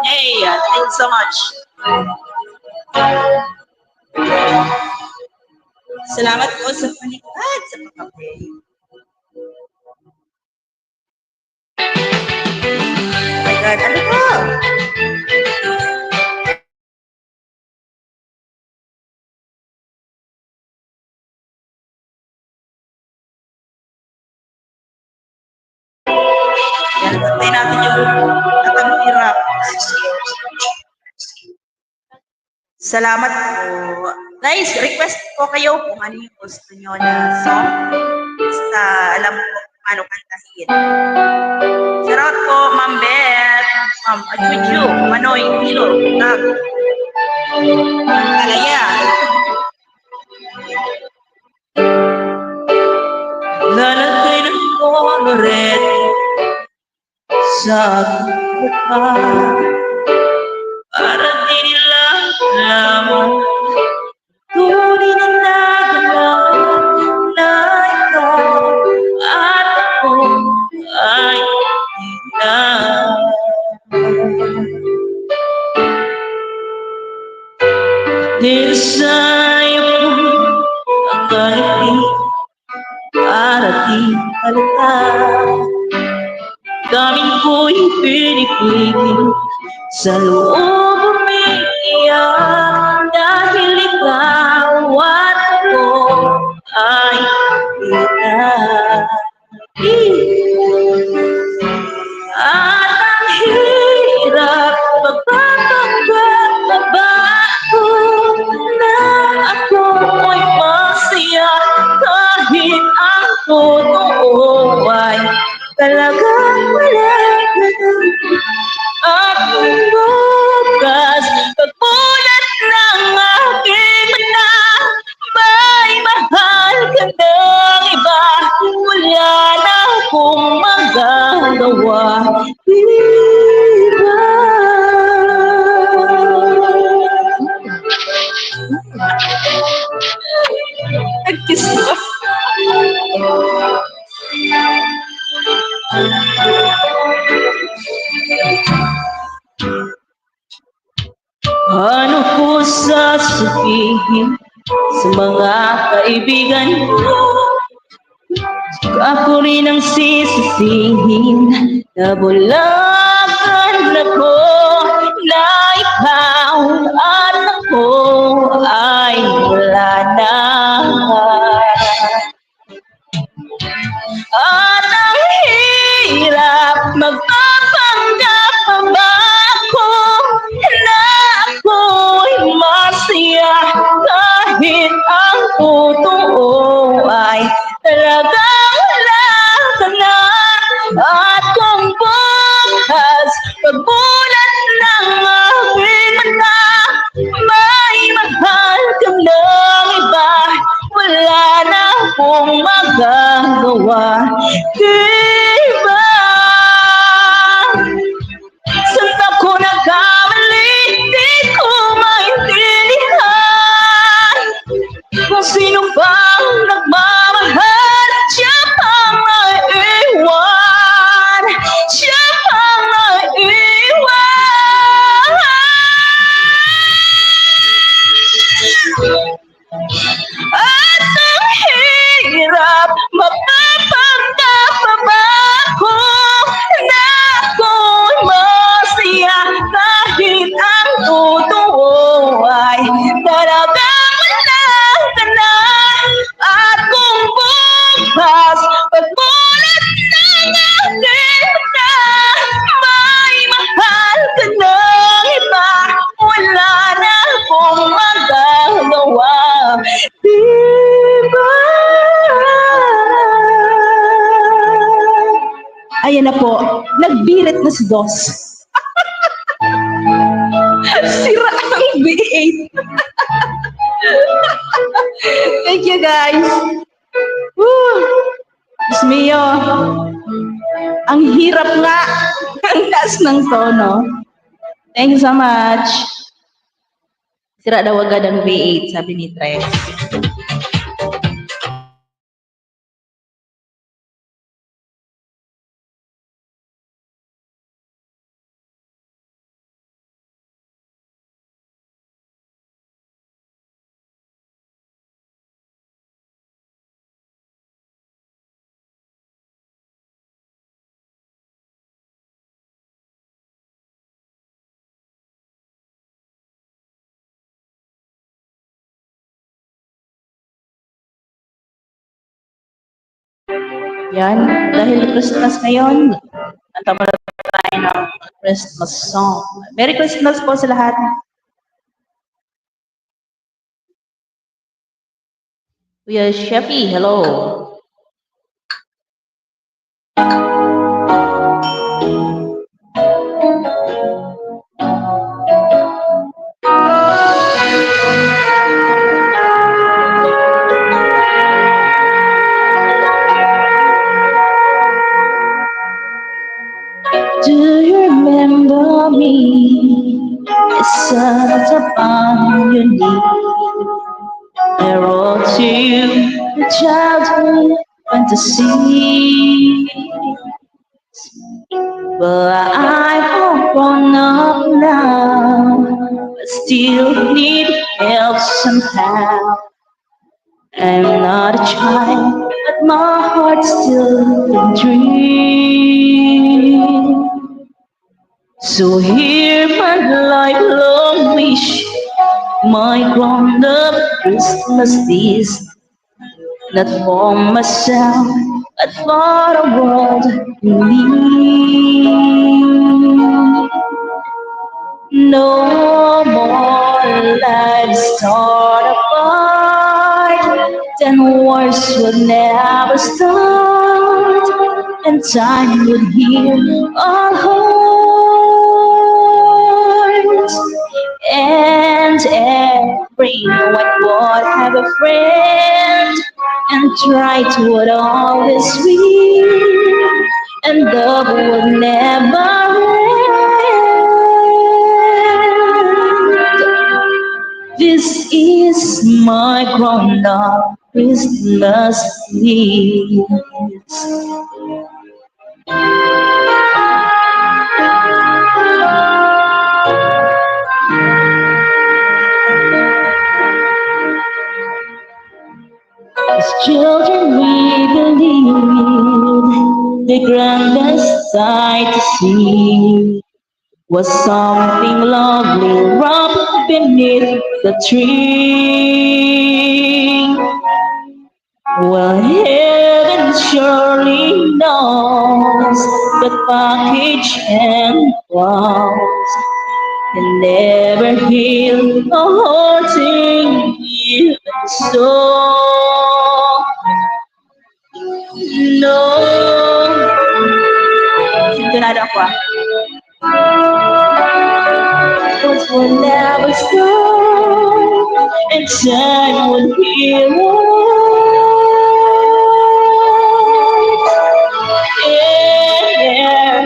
Hey, thank you so much. Salamat po sa panikad sa pagkape. Oh my God, ano po? Yan, pantay natin yung atang hirap. Salamat po. Guys, request po kayo kung ano yung gusto nyo na song. Basta alam ko kung ano kantahin. Shout out po, Ma'am Beth, Ma'am Achuchu, Manoy Nilo, Nag, Alaya. Lalagay ng koloret sa aking mukha para di nila alam. Tunay na nagalaw na ikaw at ako ay hindi. Dahil sa'yo ang ngiti para di halata. Daming ko'y pinipigil sa loob umiiyak dahil ikaw at ako ay kita. At ang hirap magpapanggap na bago na ako ay masaya kahit ang totoo ay talagang wala na at bukas pagmulat ng aking mata may mahal ka ng iba wala na akong magagawa iba. Nag-kiss ba? Ano ko sasabihin sa mga kaibigan ko? Ako rin ang sisisihin na bulagan ako na ikaw at ako ay wala na. At ang hirap magpapanggap pa ba ako na ako'y masaya kahit ang totoo ay talagang wala ka na at birit na si Dos. Sira ang B8. Thank you, guys. Woo! Diyos mio. Ang hirap nga. Ang taas ng tono. Thank you so much. Sira daw agad ang V8, sabi ni Tres. Yan, dahil Christmas ngayon, kanta mo tayo ng Christmas song. Merry Christmas po sa lahat. Kuya Sheffy, hello. Do you remember me? I sat upon your knee. I wrote to you the childhood fantasy. But I've grown up now, but still need help somehow. I'm not a child, but my heart still can dream. So hear my lifelong wish, my grown-up Christmas is not for myself, but for the world in need. No more lives torn apart, then wars would never start, and time would heal our hearts, and everyone would have a friend, and try to always win, and love would never end. This is my grown-up Christmas Eve. As children we believe the grandest sight to see was something lovely wrapped beneath the tree. Well, heaven surely knows that package and walls can never heal a haunting even so. No, sintonado ako ah. Words will never stop, and time will heal us. And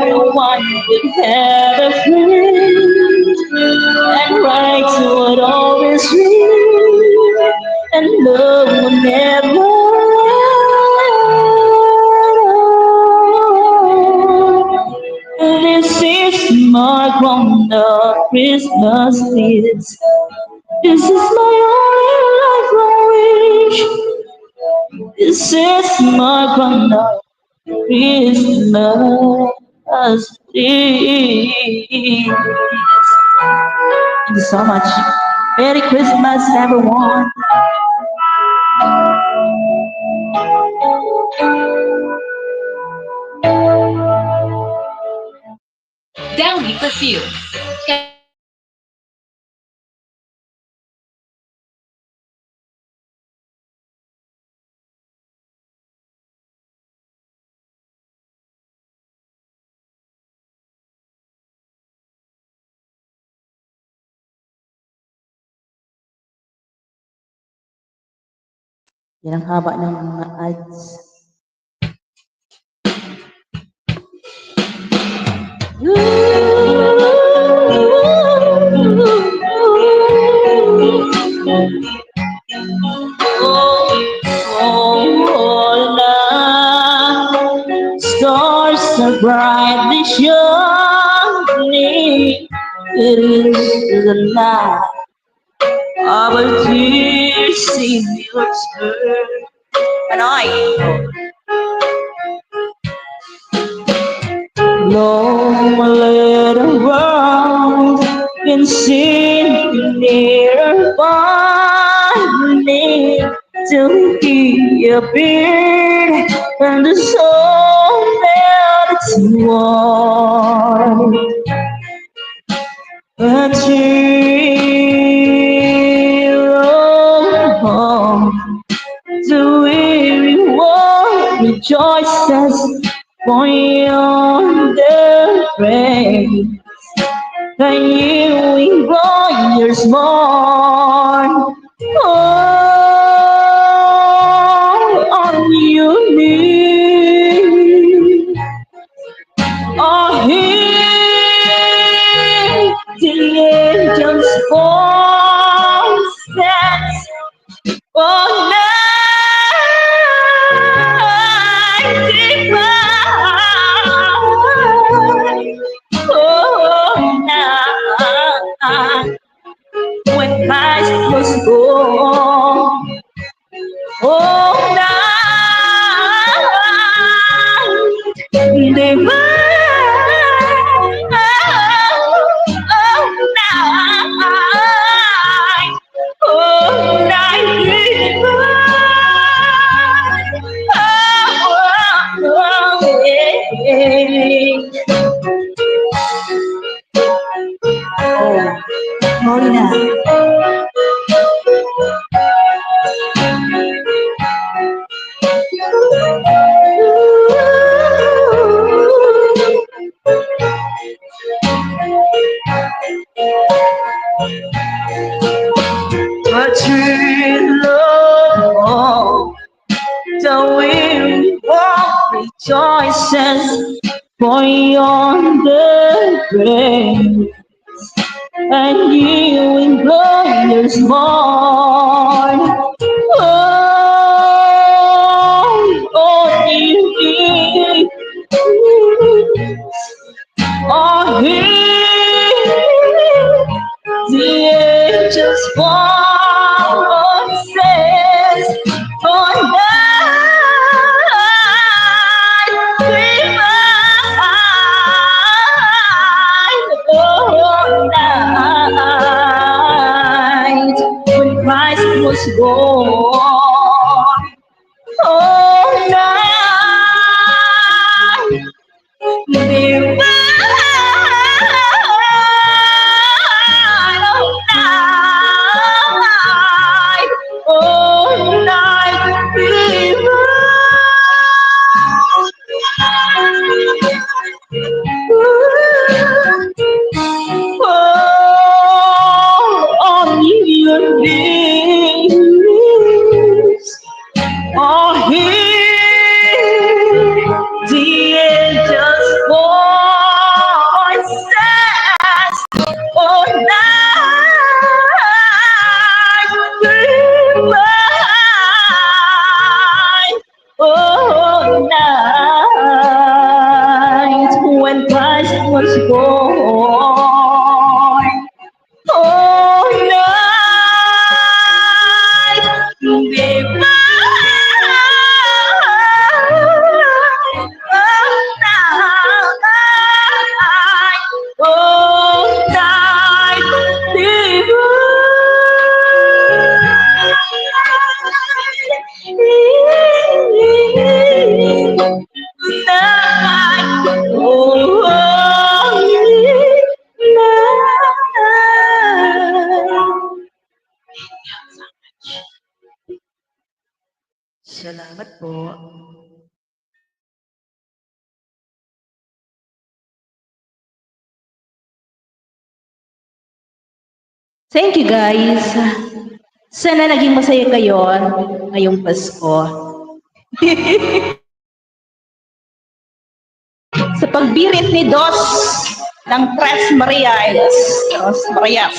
everyone would have a friend, and rights would always win, and love will never end. This is my grown-up Christmas list. This is my only lifelong wish. This is my grown-up Christmas list. Thank you so much. Merry Christmas, everyone. Downy Perfume. Yan ang haba ng mga ads. Oh, na stars are brightly shining. It is the night of a tears in your skirt. Panoy. Long little world can see near finding to be a beard and the soul melts warm. A tear the weary world rejoices for yonder rain. The yielding warriors born. On your knees. Oh, hear the angels' voices. Oh, night divine. Oh, night when Christ was born. Oh, night divine. Oh, night. Oh, night divine. Sorry na. A true love, the weary walk rejoices for yonder grave, and you in glorious morn. Oh, you need, oh, the angels' voices on night divine. Oh, night when Christ was born. Oh, night divine. Oh, night divine. Oh, on your knees. Oh, hear the angels' voices. Oh, night divine. Oh, night when Christ was born. Oh, night divine. Oh, night divine. Night, oh, night. Salamat po. Thank you, guys. Sana naging masaya kayo ngayong Pasko. Sa pagbirit ni Dos ng Tres Marias. Tres Marias.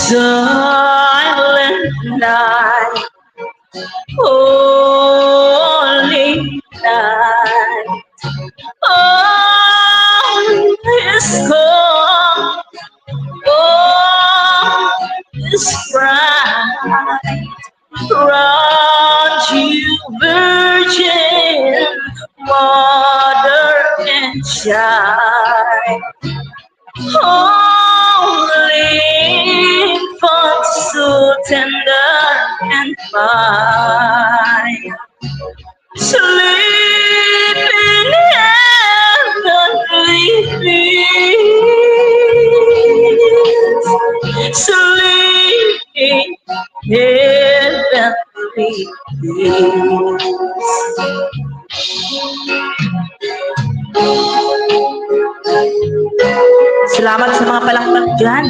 Silent night, holy night, all is calm, all is bright, round you, Virgin Mother and Child. Holy infant, so tender and fine, sleep in heavenly peace, sleep in heavenly peace. Salamat sa mga palakpak dyan.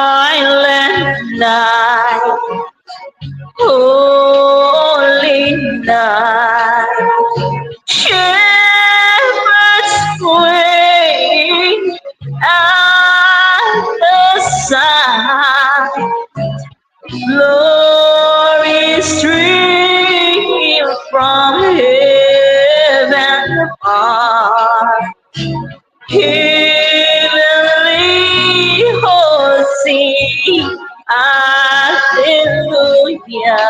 Silent night, holy night, shepherds waiting at the side, glory stream from heaven above, heavenly hosts sing hallelujah.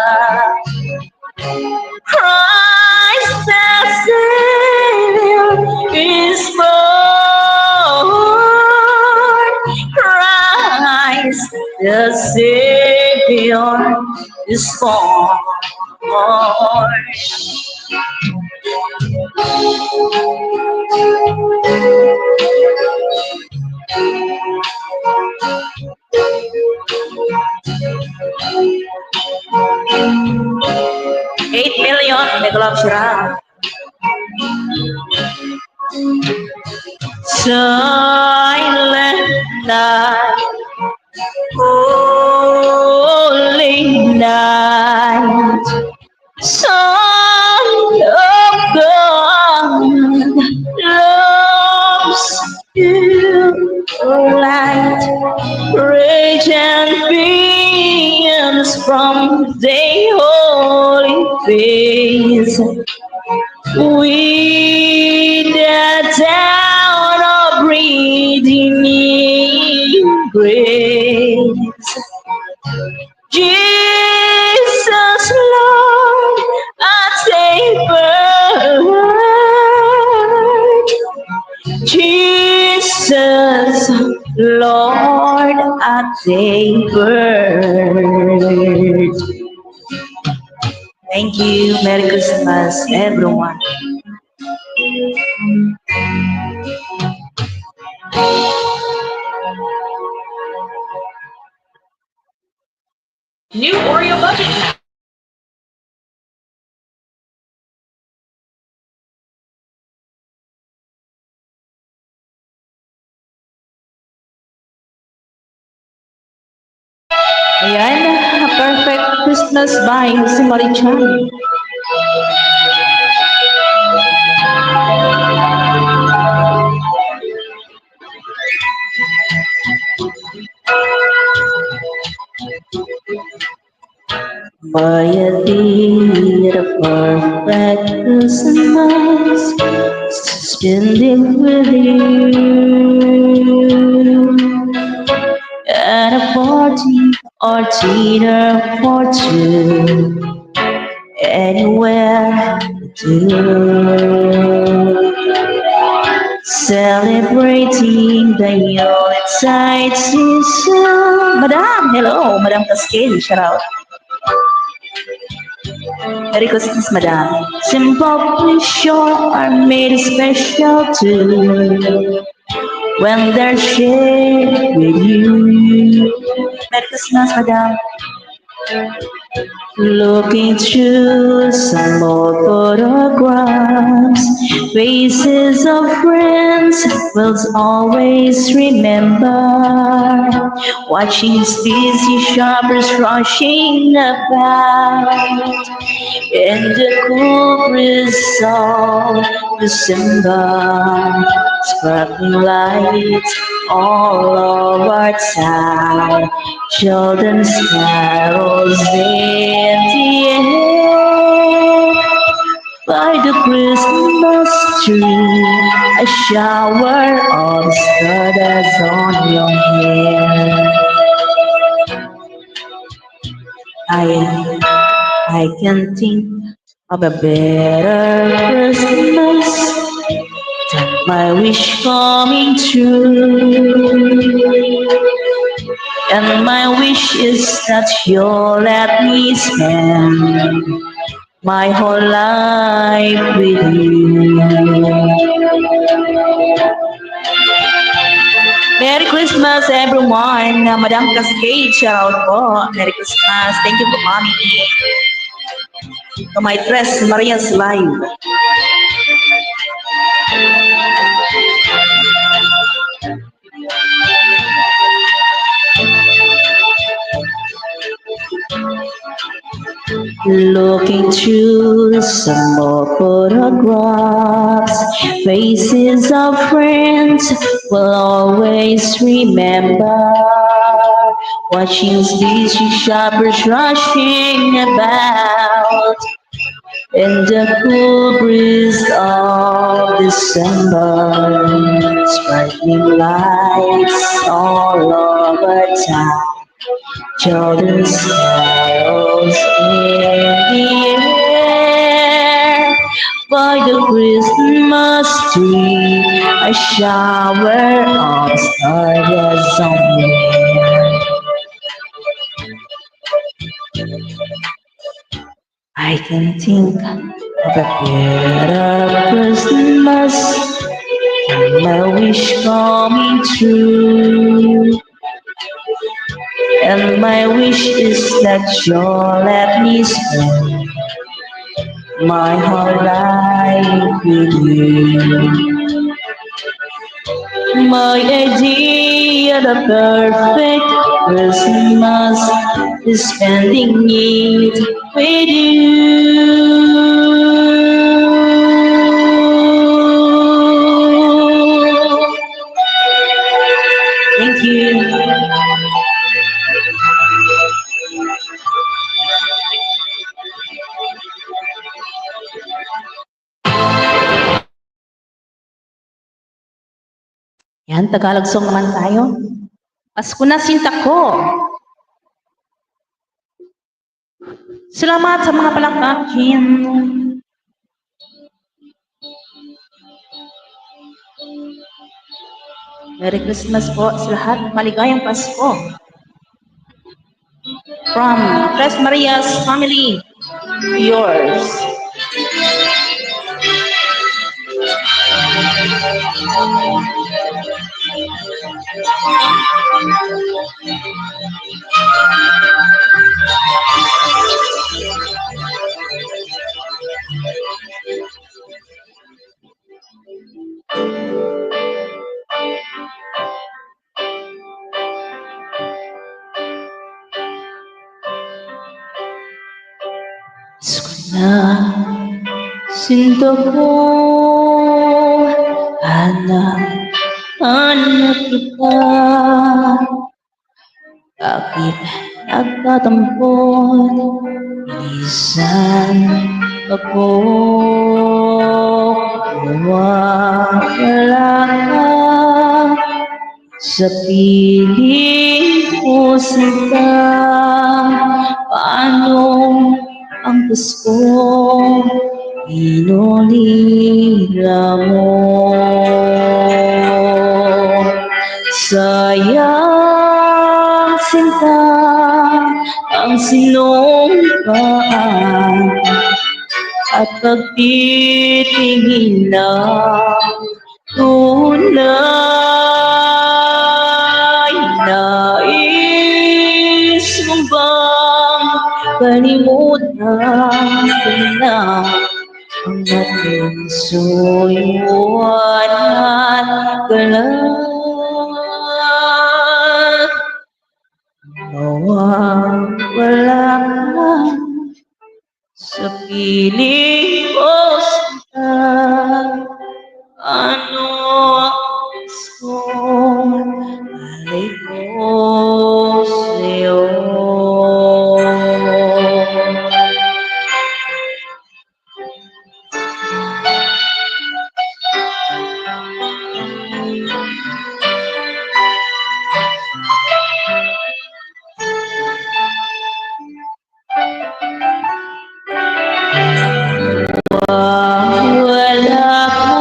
Christ the Savior is born. Christ the Savior is born. 8 million, may glove siya. Silent night, holy night, Son of God, loves you, light, radiant beams from the holy face. We the down of redeeming grace. Jesus, Lord, I take birth. Jesus, Lord, I take birth. Thank you. Merry Christmas, everyone. New Oreo Budget Pack. Ayan, perfect Christmas by si Marichan. My dear, perfect Christmas, spending with you at a party or dinner for two, anywhere to celebrating the Yuletide season. Madam, hello, Madam Cascade, shout out. Merry Christmas, Madam. Simple, short, are made special too when they're shared with you. Merry Christmas, Madam. Looking through some old photographs, faces of friends we'll always remember. Watching busy shoppers rushing about in the cool breeze of December, sparkling lights all over town, children's carols in the air. By the Christmas tree, a shower of stardust on your hair. I can think of a better Christmas than my wish coming true. And my wish is that you'll let me spend my whole life with you. Merry Christmas, everyone. Madam Cascade, shout out po. Merry Christmas. Thank you for coming to my Tres Marias Live. Looking through some more photographs, faces of friends will always remember. Watching busy shoppers rushing about in the cool breeze of December, sparkling lights all over town. Children's carols in the air. By the Christmas tree, a shower of stardust on the air. I can think of a better Christmas than my wish coming true. And my wish is that you'll let me spend my whole life with you. My idea of the perfect Christmas is spending it with you. Thank you. Yan, Tagalog song naman tayo. Pasko na sinta ko. Salamat sa mga palakpakin. Merry Christmas po sa lahat. Maligayang Pasko. From Tres Marias family, yours. Sinta ko, anak kita, bakit nagtatampon, ilisan ako, nawawala ka sa piling ko, sinta, paano ang Pasko inulila mo. Sayang sinta ang sinumpaan at pagtitingin ng tunay. Nais mo bang kalimutan ko na ang ating suyuan at kalat? Mawawala ka sa piling ko sinta. Ano ang gusto alay ko sa'yo? Wala ka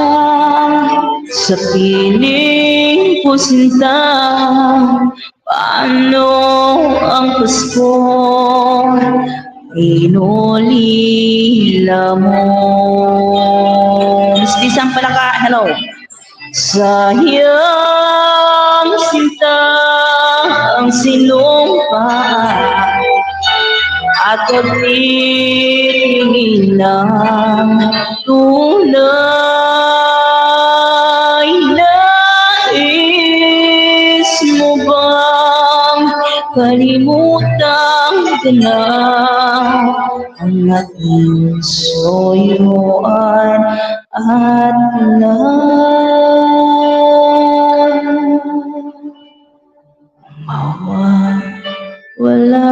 sa piling ko sinta. Paano ang Pasko inulila mo? Miss Lisang Palaka, hello. Sayang sinta ang sinumpa at pagtitingin ng tunay. Nais mo bang kalimutan ka na ang ating suyuan at kalat? Mawawala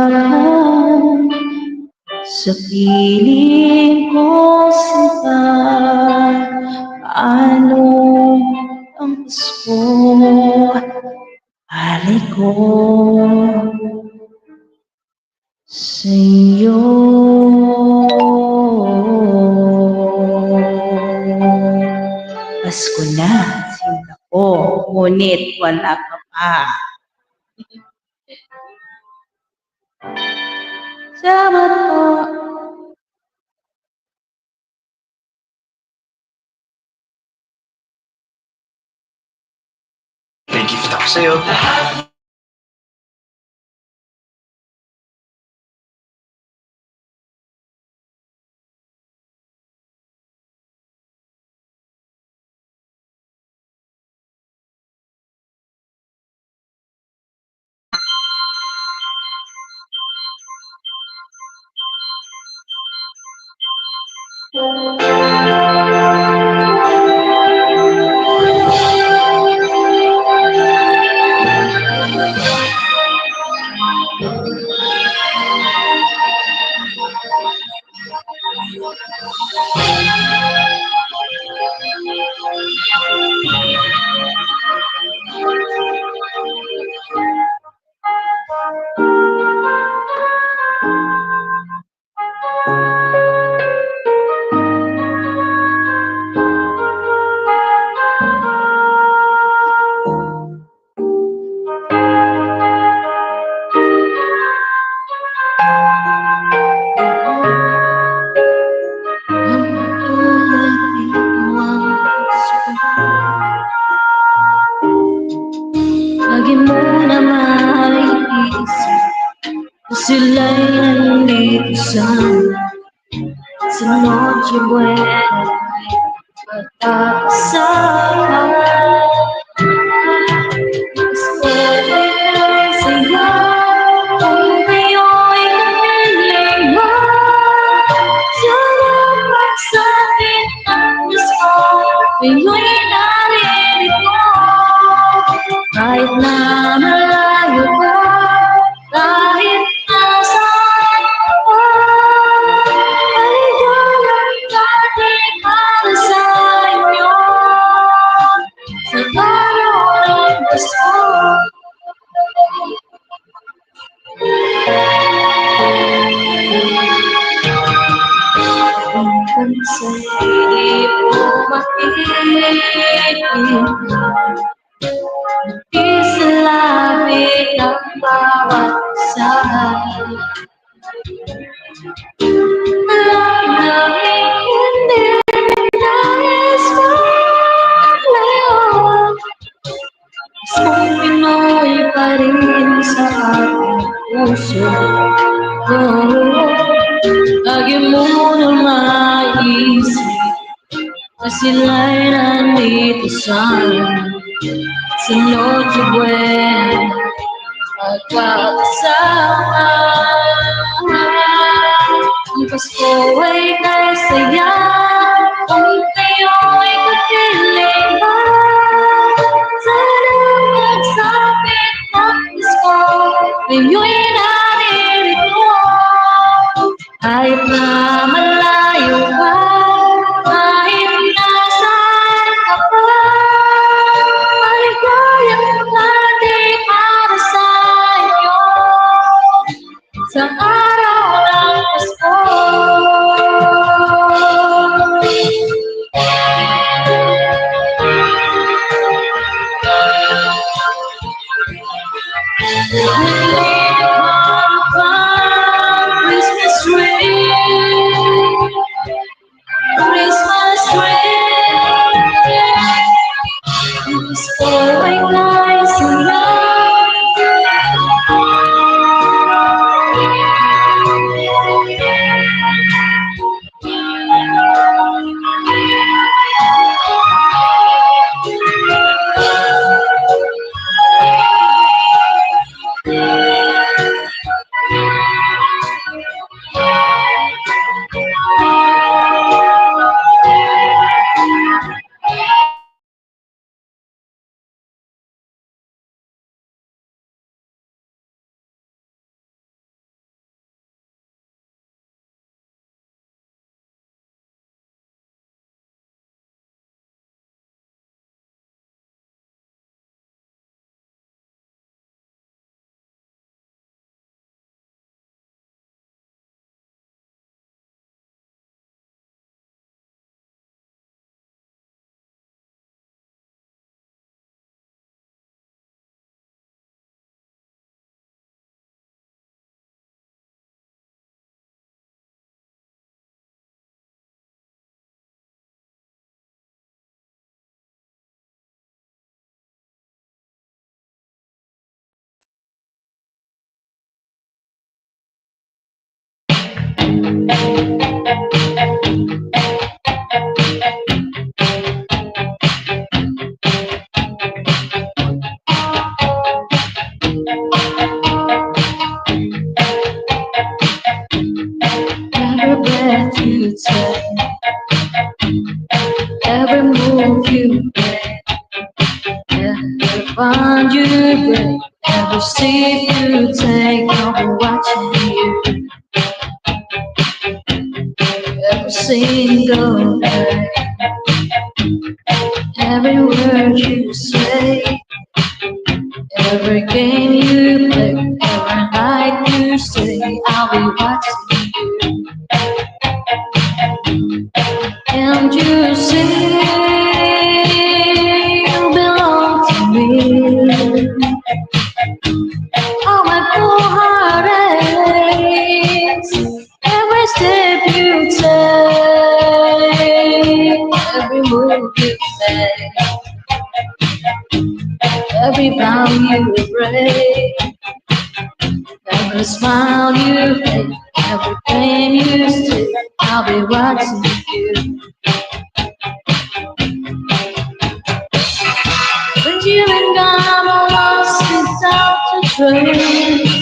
sa piling ko sinta. Ano ang Pasko alay ko sa'yo? Pasko na, sinta ko, ngunit wala ka pa. Salamat po. May gift ako sa'yo. Lagi mo na maiisip na sila'y nandito sa Noche Buena pagkakasama. Gusto ko'y sa'yo kung kayo'y kapiling mo. Salamat sa'kin ang gusto, kayo'y naririto. Kahit na malayo ka, kahit nasaan ka, aligalang natin para sa inyo. Sa araw ng Pasko, hanggang sa hindi mo makikinig, isalapit ang bawat isa. Malamig rin sa aking puso. Lagi mo na maisip na sila'y nandito sa'yo sa Noche Buena magkakasama. Ang Pasko ay kay saya kung kayo'y kapilingan. Sana magsapit ng Pasko ngayon'y naririto. Kahit na malayo ka, kahit nasaan ka pa, maligayang natin para sa inyo sa araw ng Pasko. Christmas tree, Christmas tree, Pasko ay kay saya. Every breath you take, every move you make, every bond you break, every step you take, I'll be watching you every single day. Every word you say, every game you play, every night you stay, I'll be watching you. And you say you belong to me. Oh, my poor heart aches every step you take, every move you make, every vow you break, every smile you make, every pain you stick, I'll be watching you. When you and I'm lost without a trace.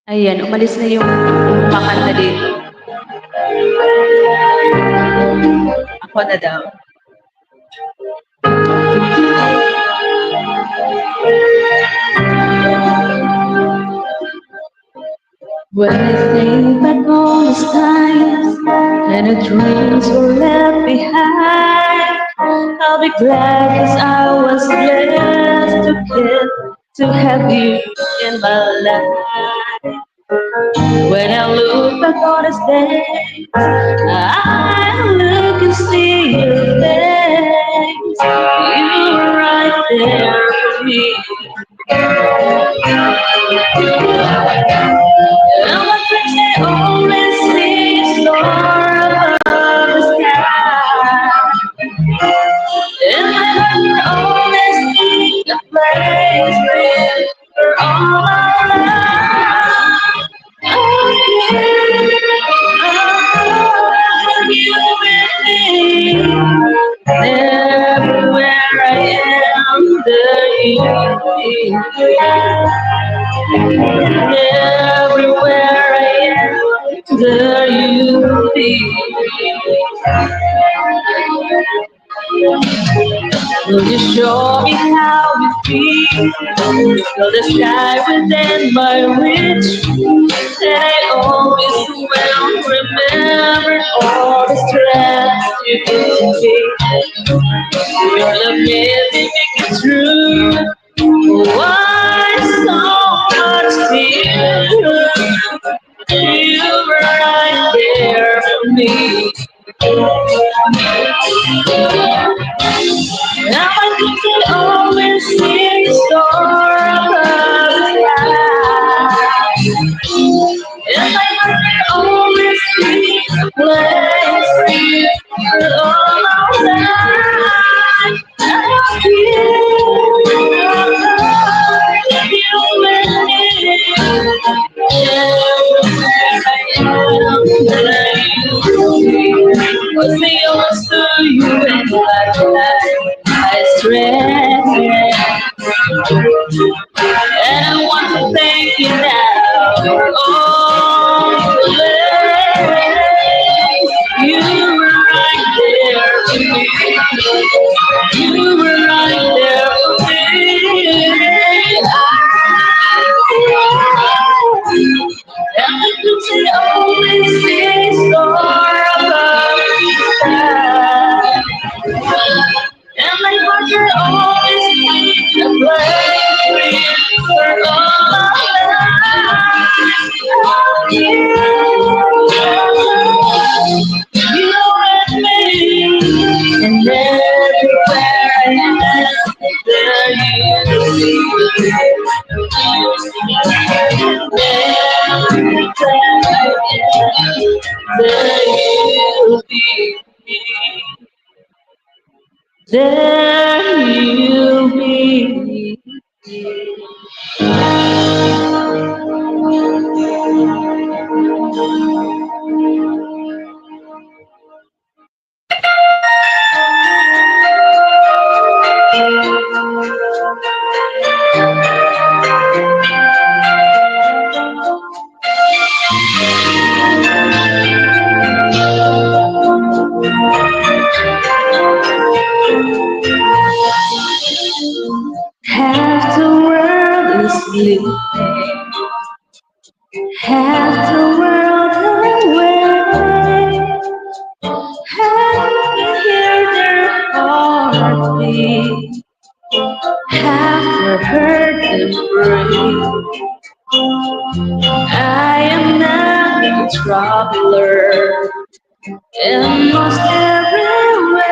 Ayan, umalis na yung kumakanta dito. Ako na daw. When I think back on those times and the dreams were left behind, I'll be glad 'cause I was blessed to have you in my life. When I look back on those days, I look and see your face. You were right there for me. And my dreams they always see soar above the sky. And my heart will always be a place for all my life. Oh, you with me. Everywhere I am, there you everywhere I am, there you be. Will you show me how you feel? You fill the sky within my reach, and I always will remember all the strength you give me. Your love made me make it true. Why so much to you? You were right there for me. Now I think I always see the storm above the sky. And my heart will always be a place for you for all my life. I feel you with me. Everywhere I am, there you be. Was me almost to you and I stress and I want to thank you now for all the ways you were right there for me. You were right there for me. And the clouds they always see soar above the sky. And my heart will always be a place for all my life. Oh, you with me, and everywhere I am, there you be. There you be. Half the world is sleeping, half the world awake. Half can hear their heartbeat, half heard them breathe. I am not a traveler in most everywhere.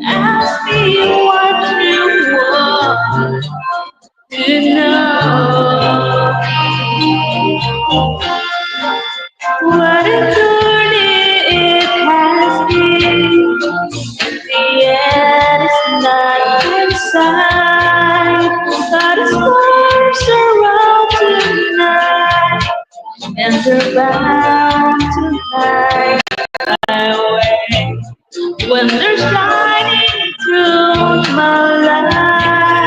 Ask me what you want to know. What a journey it has been. The end is not in sight, but the stars are out tonight, and they're bound to hide my way when they're shining through my life.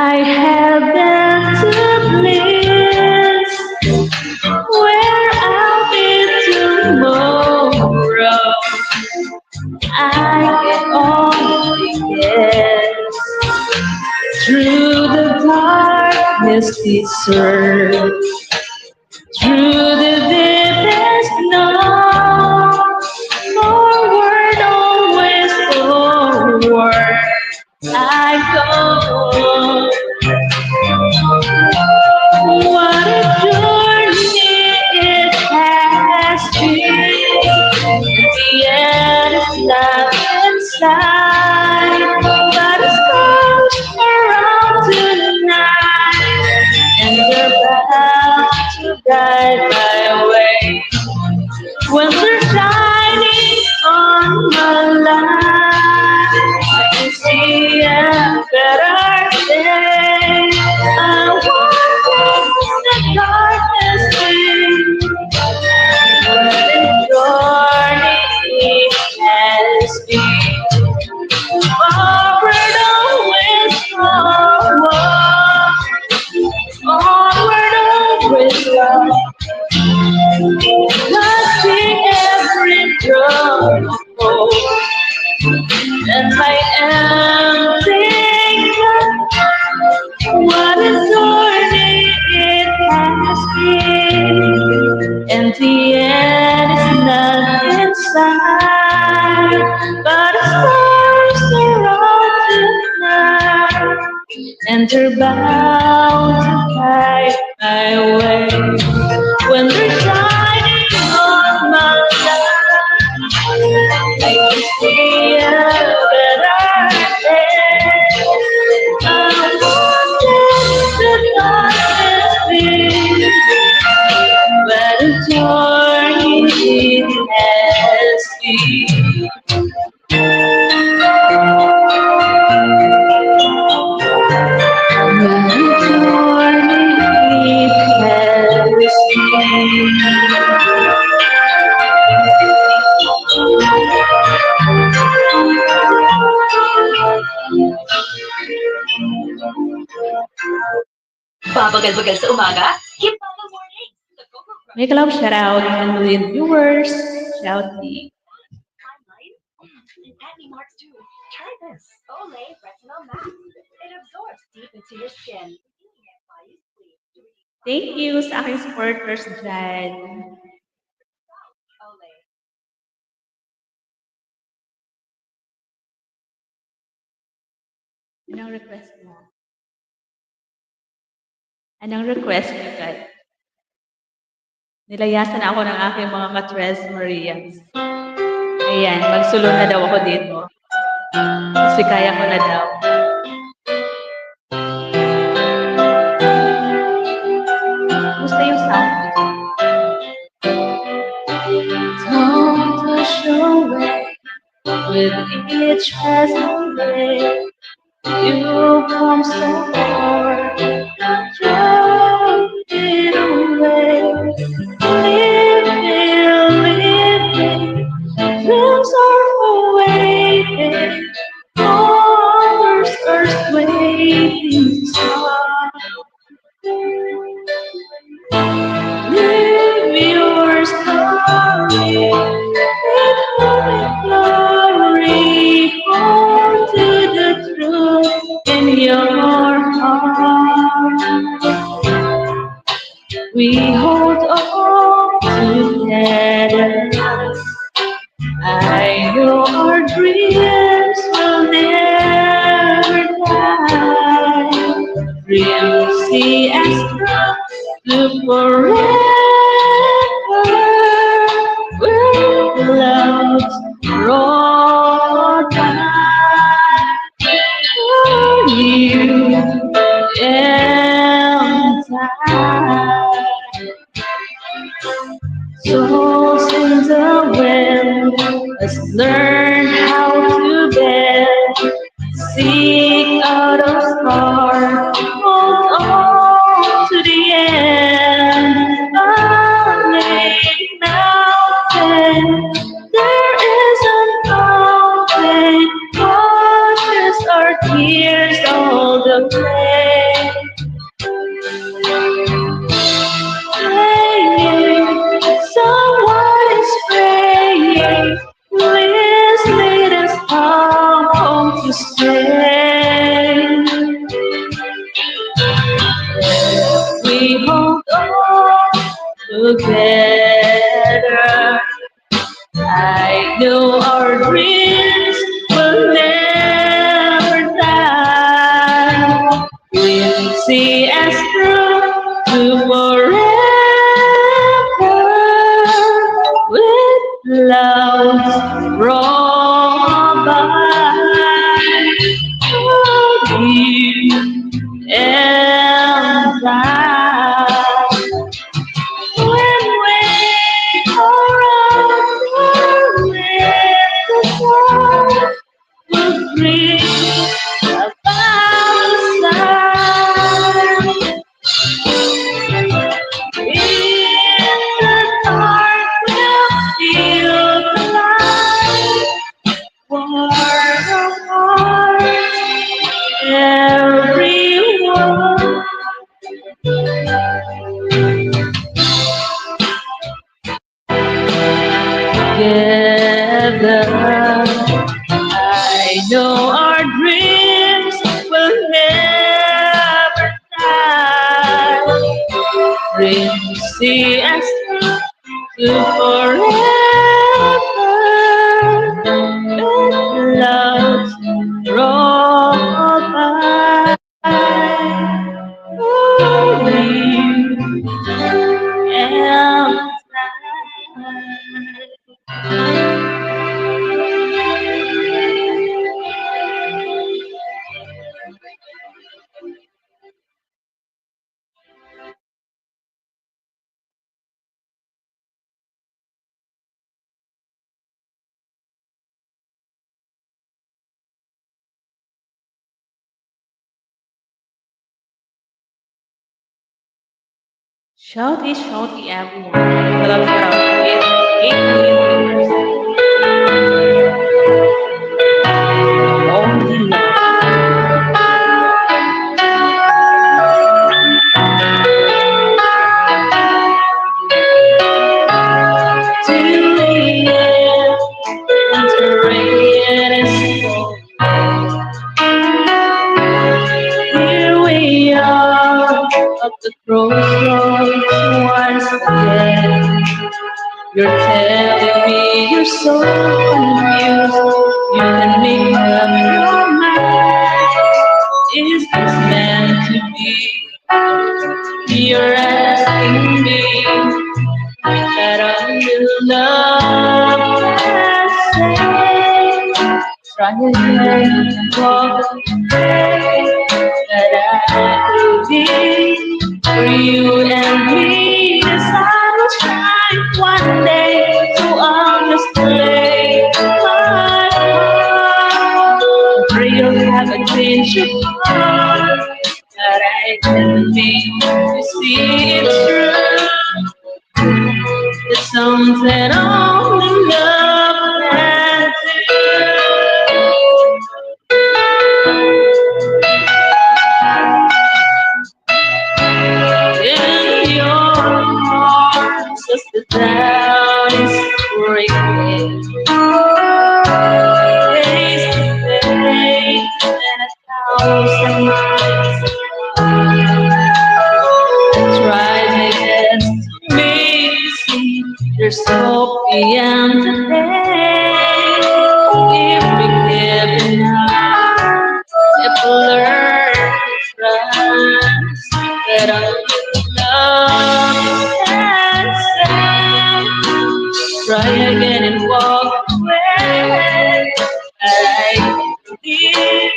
I have been to bliss where I'll be tomorrow. I can only guess through the darkness discern, through the deepest night. Forward, always forward, I go. What a journey it has been. The end is love inside, but the stars are out tonight, and they're bound to guide my way. When they're shining on my life, I can see a better day. I walk in the darkness with what a journey it has been. Forward, always forward, always love. Touching every drop of hope and my empty cup. What a journey it has been, and the end is not in sight, but the stars are out tonight, and they're bound to guide my way. When they're shining on my life, I can see a better day. I wanted the darkness be, but a journey it has been. Babagal-bagal sa umaga? Give Mama morning. The Coco Crunch Make a love shout out and million viewers. Shouty. timeline. And Acne Marks too. Try this. Olay Retinol Max. It absorbs deep into your skin. Healing it while you sleep. Thank you sa aking supporters dyan. Olay. Anong request mo? Anong request niyo, guys? Nilayasan ako ng aking mga ka-Tres Marias. Ayan, magsulong na daw ako dito. Kasi kaya ko na daw. Gusto yung sound? Don't push away with each passing day. You come so far, drive it away. Living, dreams are awaiting, others are waiting. Live your story, with hope and glory, hold to the truth in your heart. We hold on together. I know our dreams will never die. Dreams see us through to forever. Where love's road for you and I. Souls in the wind, let's learn how to bend. Seek out of scar, hold on to the end. Falling mountain, there is a mountain. Washes our tears all the way. we hold on together. I know our dreams will never die. We'll see us through to forever with love's roll by. You and I. When we are out with the sun, we'll dream about the sun. In the dark, we'll feel the light. For our hearts, everyone. Together, I know our dreams will never die. Dreams see us through to forever. Let love's roll by. Only and shouty, shouty everyone. Hello, hello. 8 million viewers. Only to the end, and the rain is falling. Here we are at the crossroads once again. You're telling me you're so confused. You can make up your mind. Is this meant to be? You're asking me that I'm in love. I say, try again, walk away. That I believe for you and me, the sun will shine one day. So I'll just play my part. Pray you'll have a change of heart. That I can make you see it's true. It's something only love can do. In your arms, just the down is breaking. Face to face, and 1,000 miles apart. Try my best to make you see there's hope beyond today. If we give enough, if we learn to trust that our love can stand. Try again and walk away. I believe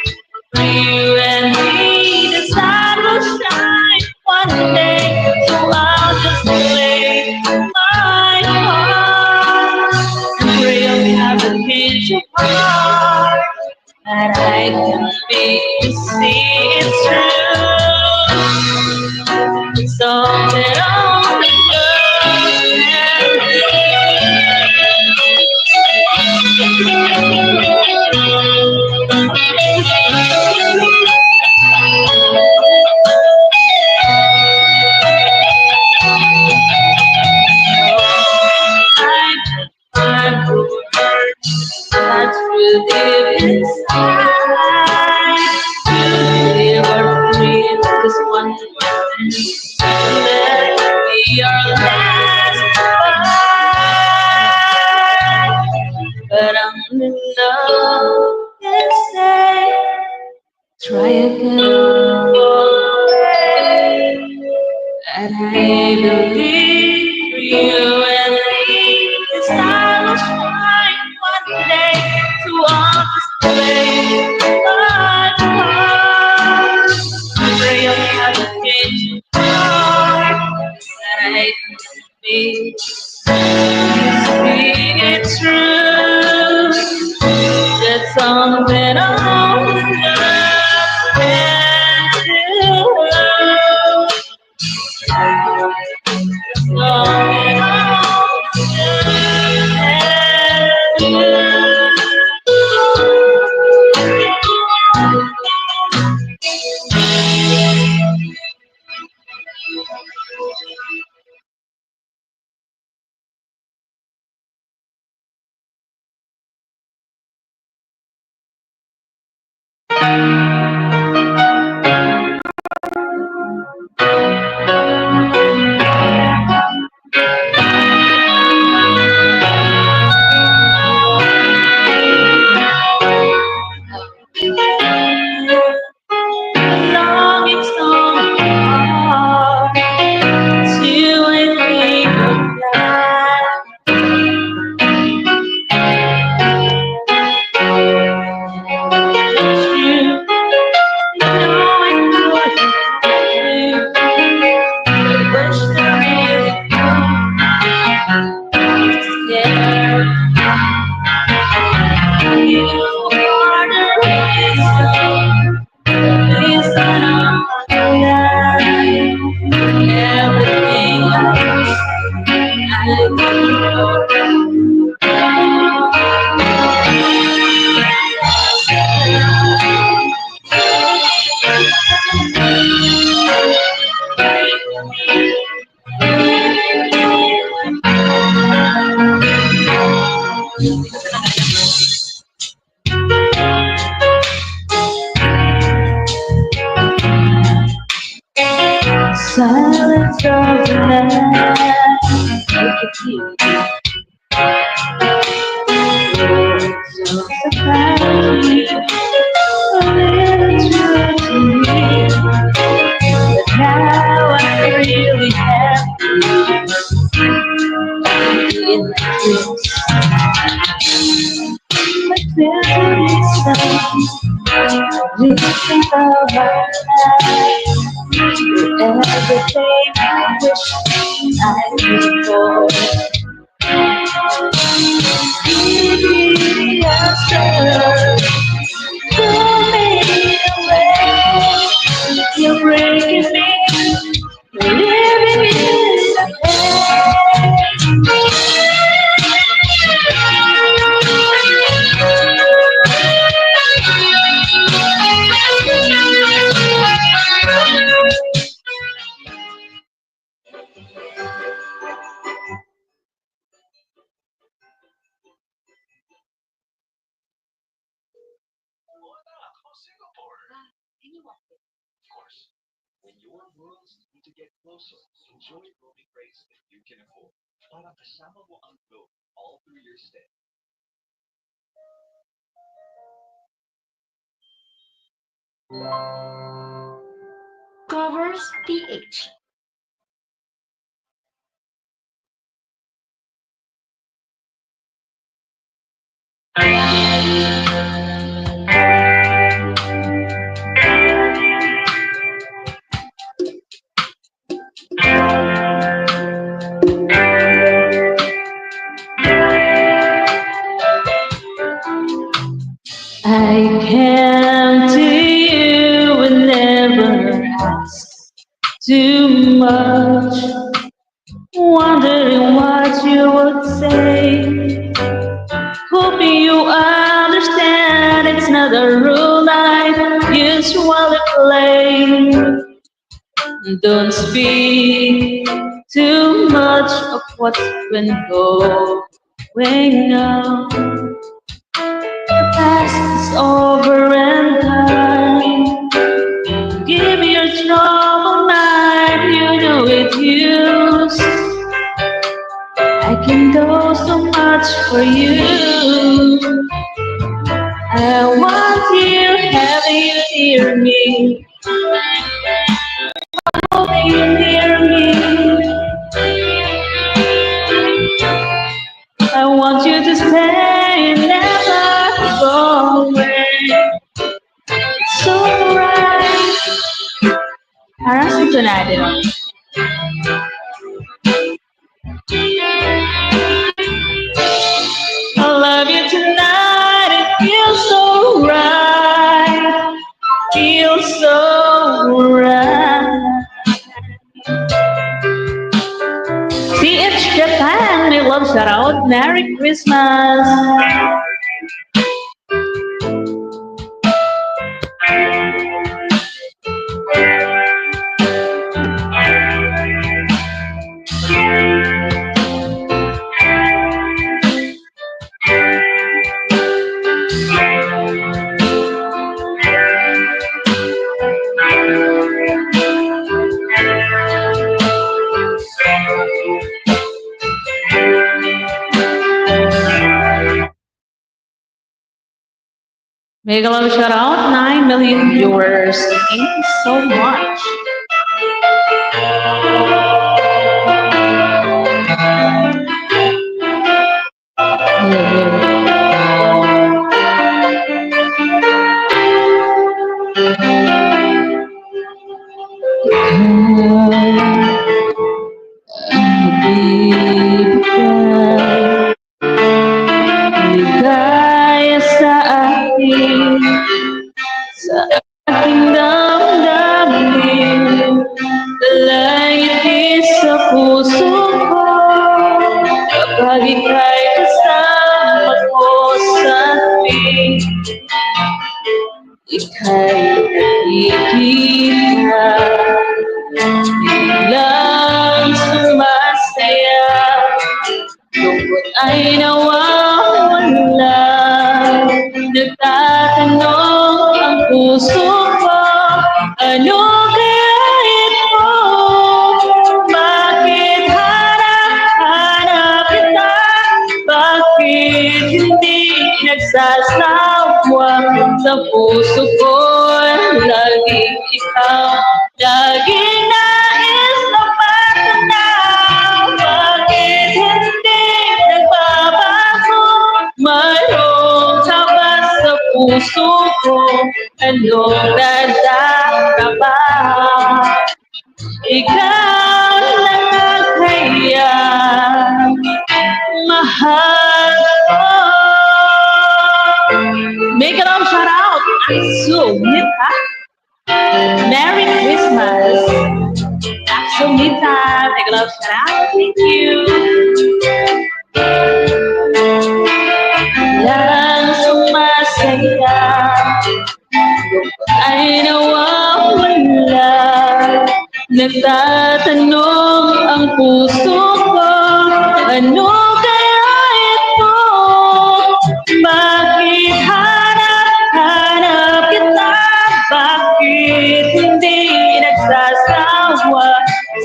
for you and me, the sun will shine one day. So I'll just play my part and pray you'll have a change of heart. That I can make you see it's true. Something only love I'm that's real deep inside. You are free, just one moment. I believe you and me. The star will shine one day to all display. But pray of heaven change heart that I can be. Speak it true. That's something only love can do. Longing so hard till I think of life. You know it would do. I wish I really could. Yeah. You are the reason of my life. Everything I silence of the night. Look at you. So surprising, a little true to me. But now I'm really happy in my dreams. But there's a reason of my life. Everything I wish I could for. Be a star, pull me away. You're breaking me, living in the Covers PH. I came to you and never asked too much, wondering what you would say. Hoping you understand it's not a rule I usually play. Don't speak too much of what's been going on. The past is over and done. Give me your troubled mind, you know it used. I can do so much for you. I want you, having you near me. Holding you near me. Parang sintonado. I love you tonight, it feels so right, feels so right. CH Japan, may love shout out, Merry Christmas. Mega love shout out, 9 million viewers. Thank you so much. Ligaya sa akin, sa aking damdamin, kalangit sa puso ko, kapag ika'y kasama ko sa tuwing ika'y nakikita, biglang sumasaya, lungkot ay nawawala, nagtatanong ang puso ko, ano kaya ito? Bakit hanap-hanap kita? Bakit hindi nagsasawa sa puso ko? Laging ikaw, laging nais na patanaw. Bakit hindi nagbabago? Mayroon ka ba sa puso ko? Anong nagdarama? Ikaw lang ang kaya mahal ko. Make a love shout out, Aksumita. Merry Christmas, Aksumita. Make a love shout out, thank you. Lang sumasaya, lungkot ay nawawala, nagtatanong ang puso ko, ano kaya ito? Bakit hanap-hanap kita? Bakit hindi nagsasawa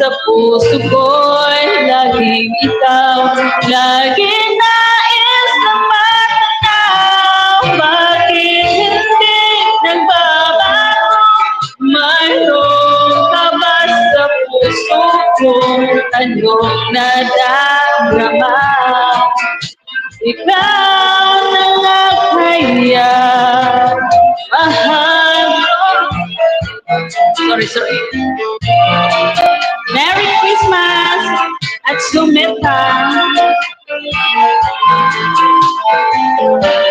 sa puso ko'y laging ikaw, laging nais na matanaw? Bakit hindi nagbabago? Mayroon ka ba sa puso ko? Anong nadarama? Ikaw na nga kaya mahal ko. Sorry. Merry Christmas at Sumita.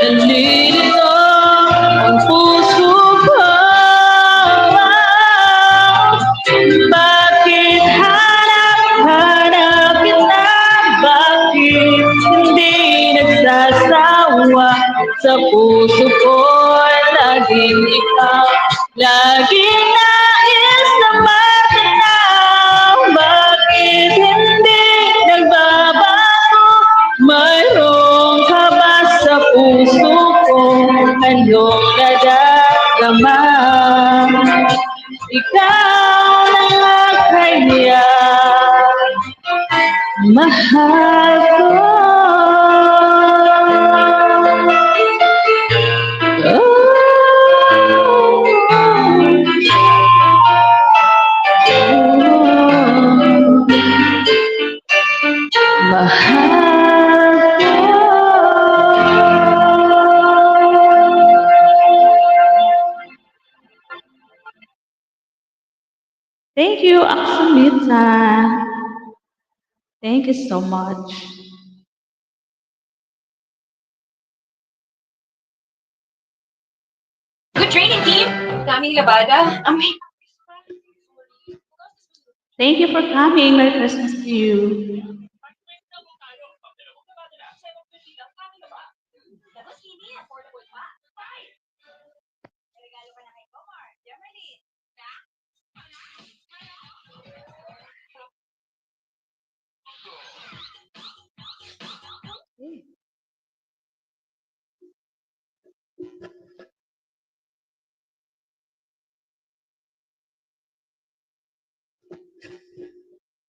Nandito ang puso ko. Bakit hanap-hanap kita? Bakit hindi nagsasawa sa puso ko? Laging ikaw, laging nais na matanaw. Bakit hindi nagbabago? Mayroon ka ba sa puso ko? Anong nadaramdaman? Ikaw na nga kaya mahal Thank you, Aksamita. Thank you so much. Good training, team! Daming labada. Thank you for coming. Merry Christmas to you. Tapos hindi, affordable pa. Fine. Regalo pa na kay Comar. Germany.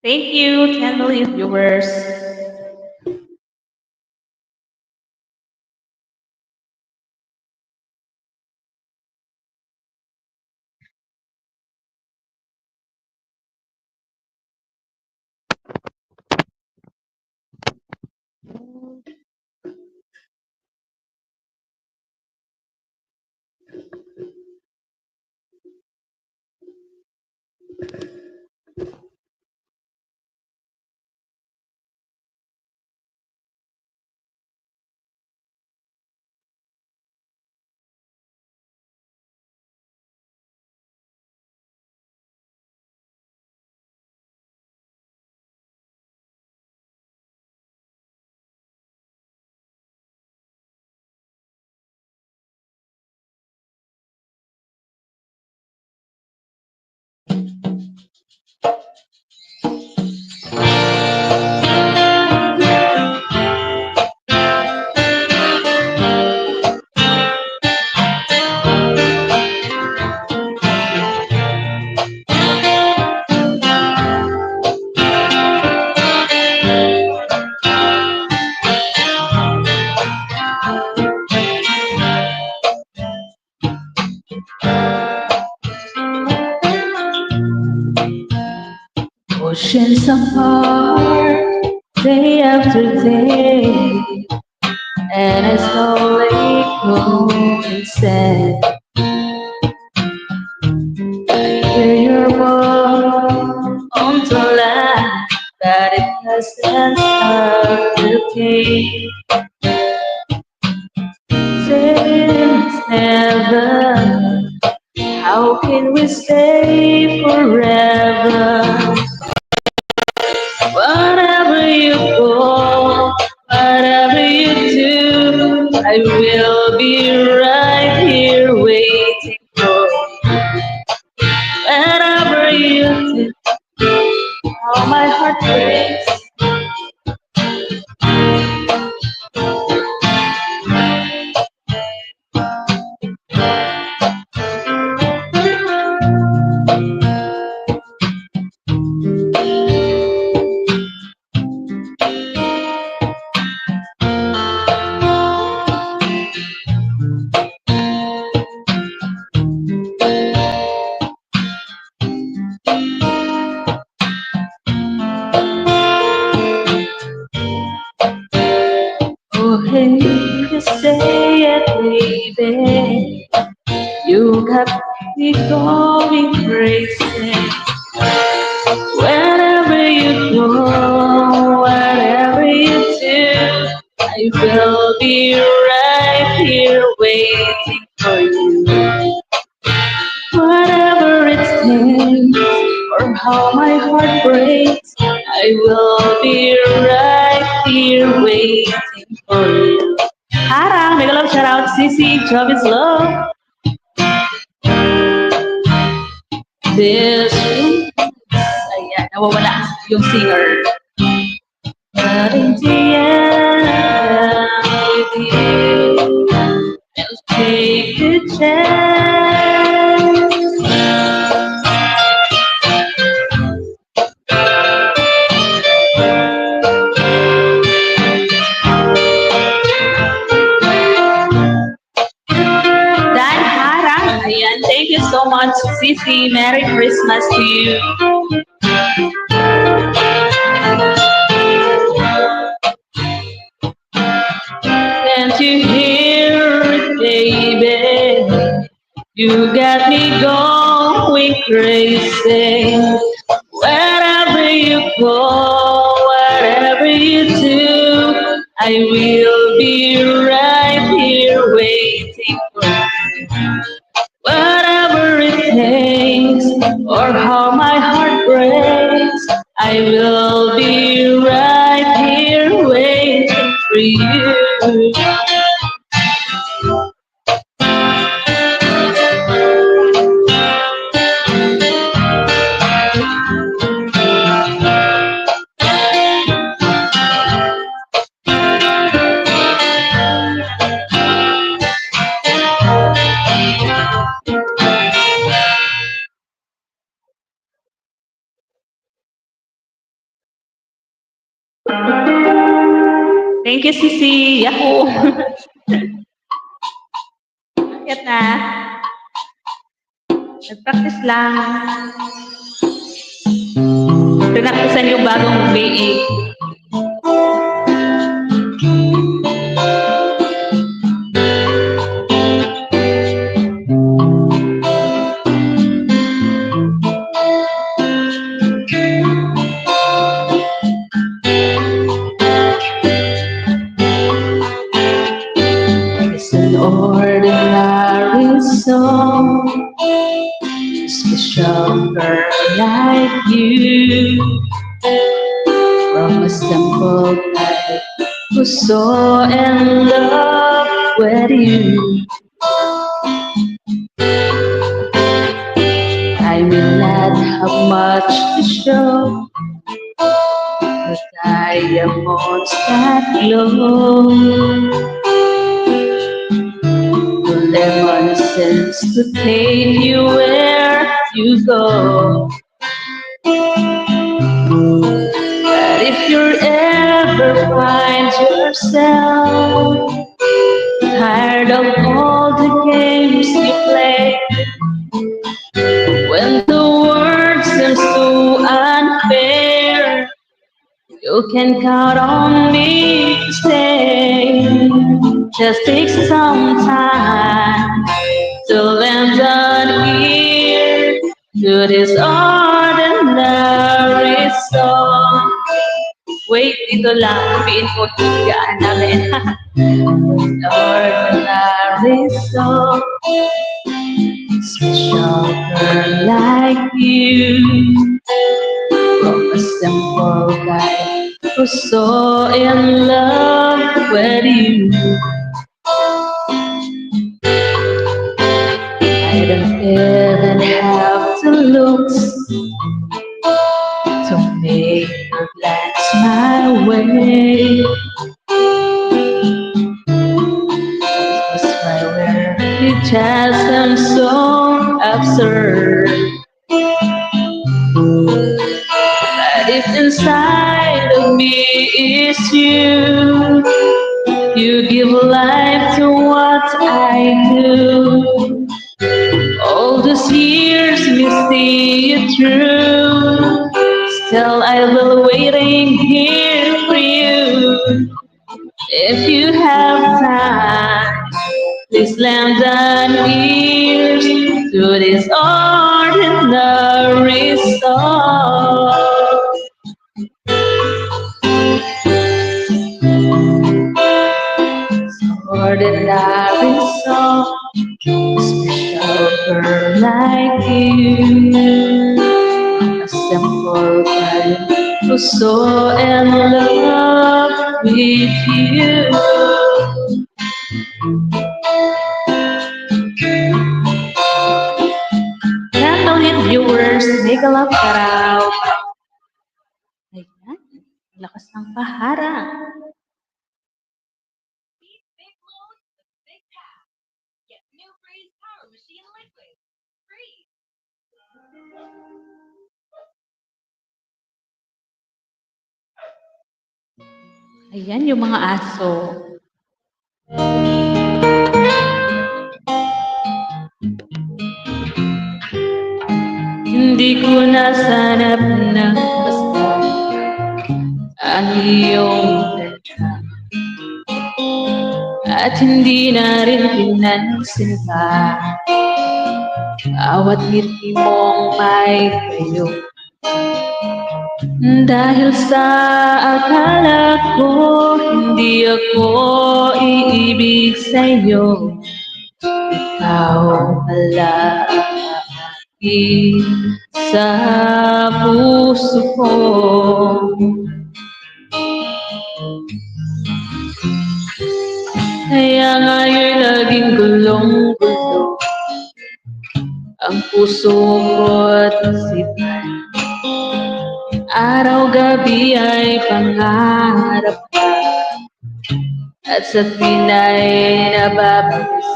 Thank you, 10 million viewers. Oceans apart, day after day, and I slowly go insane. I hear your voice on the land, but it doesn't start the pain. Since never, how can we stay forever? Whatever you go, whatever you do, I will be right here waiting for you. Whatever you do, how my heart breaks. Oh, hey, just say it, baby. You got me going crazy. Wherever you go, whatever you do, I will be right here waiting for you. Whatever it takes, or how my heart breaks, I will be right here waiting for you. Harang, mega love shout out, Sissy, job is love. This room, ayan, nawawala yung singer. But in the end, with you, I'll take a chance. Dan Harang, ayan, thank you so much, Sissy. Merry Christmas to you. Can't you hear it, baby? You got me going crazy. Wherever you go, whatever you do, I will be right here waiting for you. Whatever it takes, or how my heart breaks, I will be right here waiting for you. Thank you, Sisi. Yahoo! Bakit na? Nag-practice lang. Pinaktisan yung bagong BA. It's an ordinary song, a special girl like you, from a simple guy who's so in love with you. I may not have much to show, but diamonds that glow. The lemon seems to take you where you go. But if you ever find yourself tired of all the games you play, when the world seems so unfair, you can count on me to stay. Just take some time to lend an ear to this ordinary song. Wait, dito lang. Sabihin ko, higaan namin. Ordinary song, special girl like you, from a simple guy who's so in love with you. I don't even have to look to make you glance my way. It's my word, it just seems so absurd. But if inside of me is you, you give life to what I do. All those years we see you through, still I will waiting here for you. If you have time, please lend an ear to this ordinary song. Ordinary song, special girl like you, a simple guy who's so in love with you. Hello, hit viewers. Mega love ka raw. Ayan. Lakas ng paharang. Beat big loads with big pass. Get new Breeze Power Machine Liquid. Free. Ayan yung mga aso. Hindi ko nasanap na basta ang iyong letra, at hindi na rin pinansin pa Bawat ngiti mong may payo. Dahil sa akala ko hindi ako iibig sa'yo, ikaw pala sa puso ko. Kaya nga'y laging gulong-gulo ang puso ko't isipan. Araw-gabi ay pangarap ka, at sa tuwin ay nababagas.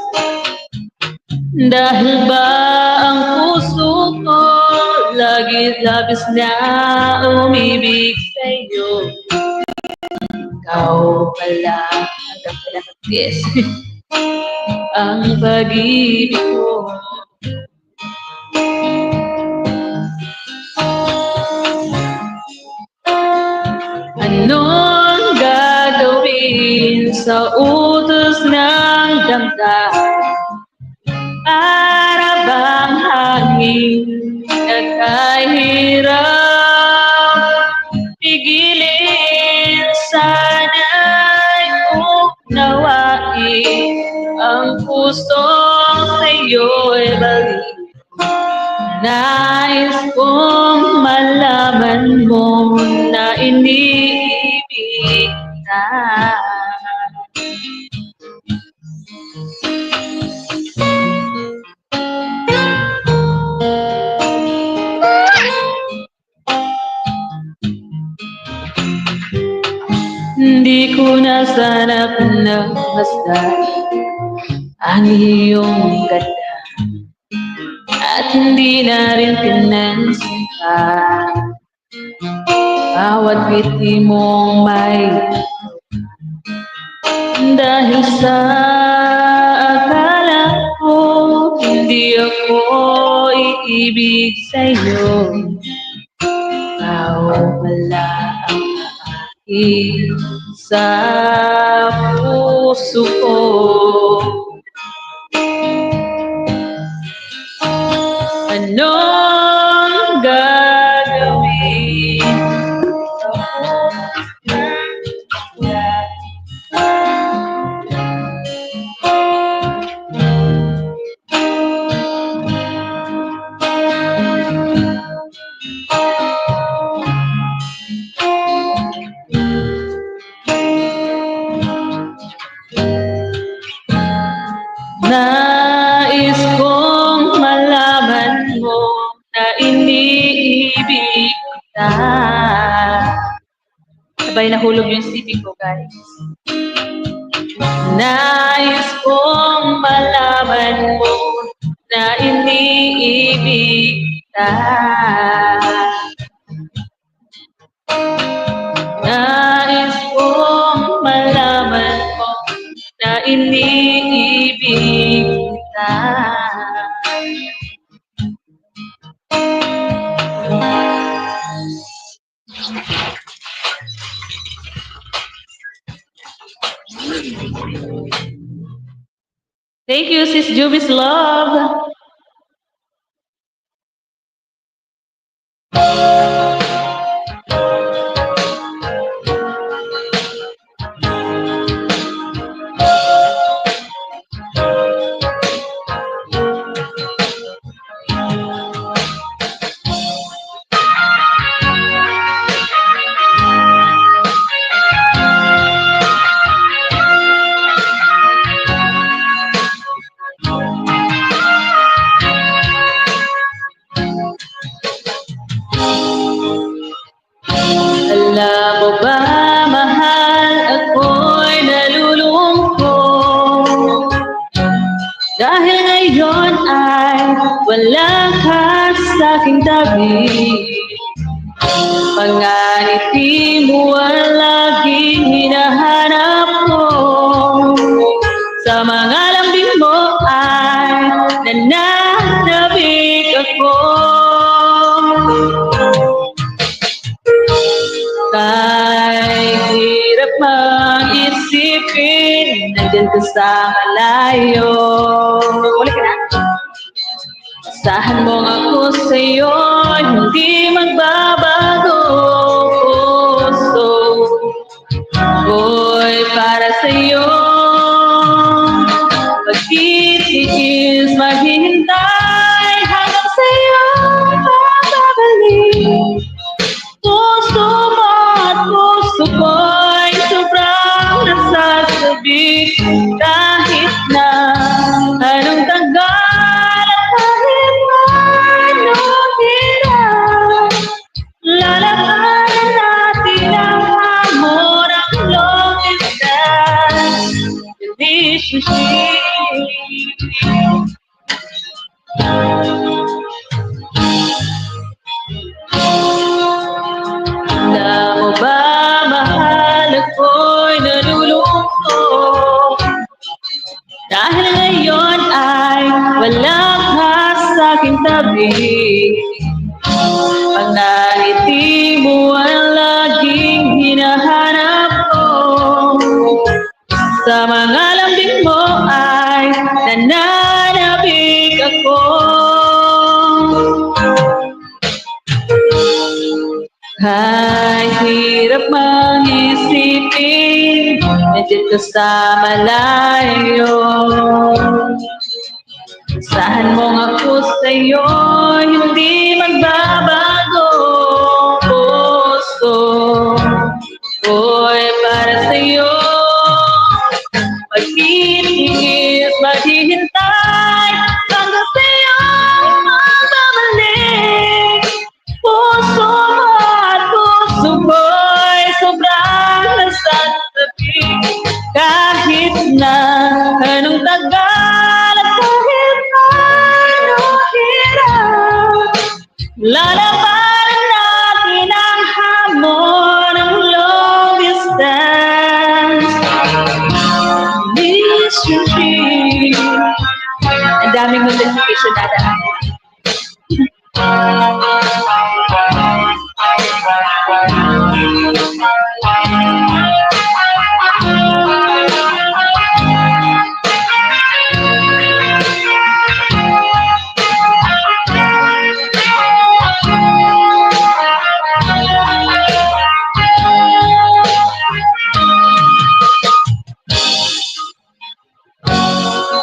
Dahil ba ang puso ko lagi labis na umibig sa'yo, ikaw pala hanggang pinakatis ang pag-ibig ko. Anong gagawin sa utos ng damdamin? Para bang hangin na kahirap pigilin? Sana'y unawain ang pusong sa'yo'y balik. Nais kong malaman mo na iniibig kita. Hindi ko na sana pinagmasdan ang iyong ganda, at hindi na rin pinansin ka bawat ngiti mong may. Dahil sa akala ko hindi ako iibig sa'yo, ikaw pala ang aking sa puso ko. Anong gagawin sa nais kong malaman mo na iniibig kita. Sabay nahulog yung CP ko, guys. Nais kong malaman mo na iniibig kita. Nais kong malaman mo na iniibig kita. Thank you, Sis Juby's love. Alam mo ba, mahal, ako'y nalulungkot dahil ngayon ay wala ka sa aking tabi. Mga ngiti mo ang laging hinahanap ko. Sa mga lambing mo ay nananabik ako. Kahit hirap mag-isipin, nandyan ka sa malayo. Ulit ka na. Asahan mo ako sa'yo, hindi magbabago. Puso ko'y para sa'yo. Pagtitiis, maghihintay hanggang sa'yo babalik. Puso mo at puso ko'y sobrang nasasabik. Kahit na anong tagal at kahit anong hirap, lalabanan natin ang hamon ng long distance relationship. Alam mo ba, mahal ako'y nalulungkot dahil ngayon ay wala ka sa'king tabi. Pag naiti mo ang laging hinahanap ko, sa mga lambing mo ay nananabik ako. Ay, hirap mang isipin, nandiyan ka sa malayo. Asahan mo nga ako sa'yo, hindi magbabago. Puso ko'y para sa'yo. Magtitiis, maghihintay hanggang sa'yo magbabalik. Puso mo at puso ko'y sobrang nasasabik. Kahit na anong tagal at kahit anong hirap, lalabanan natin ang hamon ng long distance relationship. Ang daming notification na daan.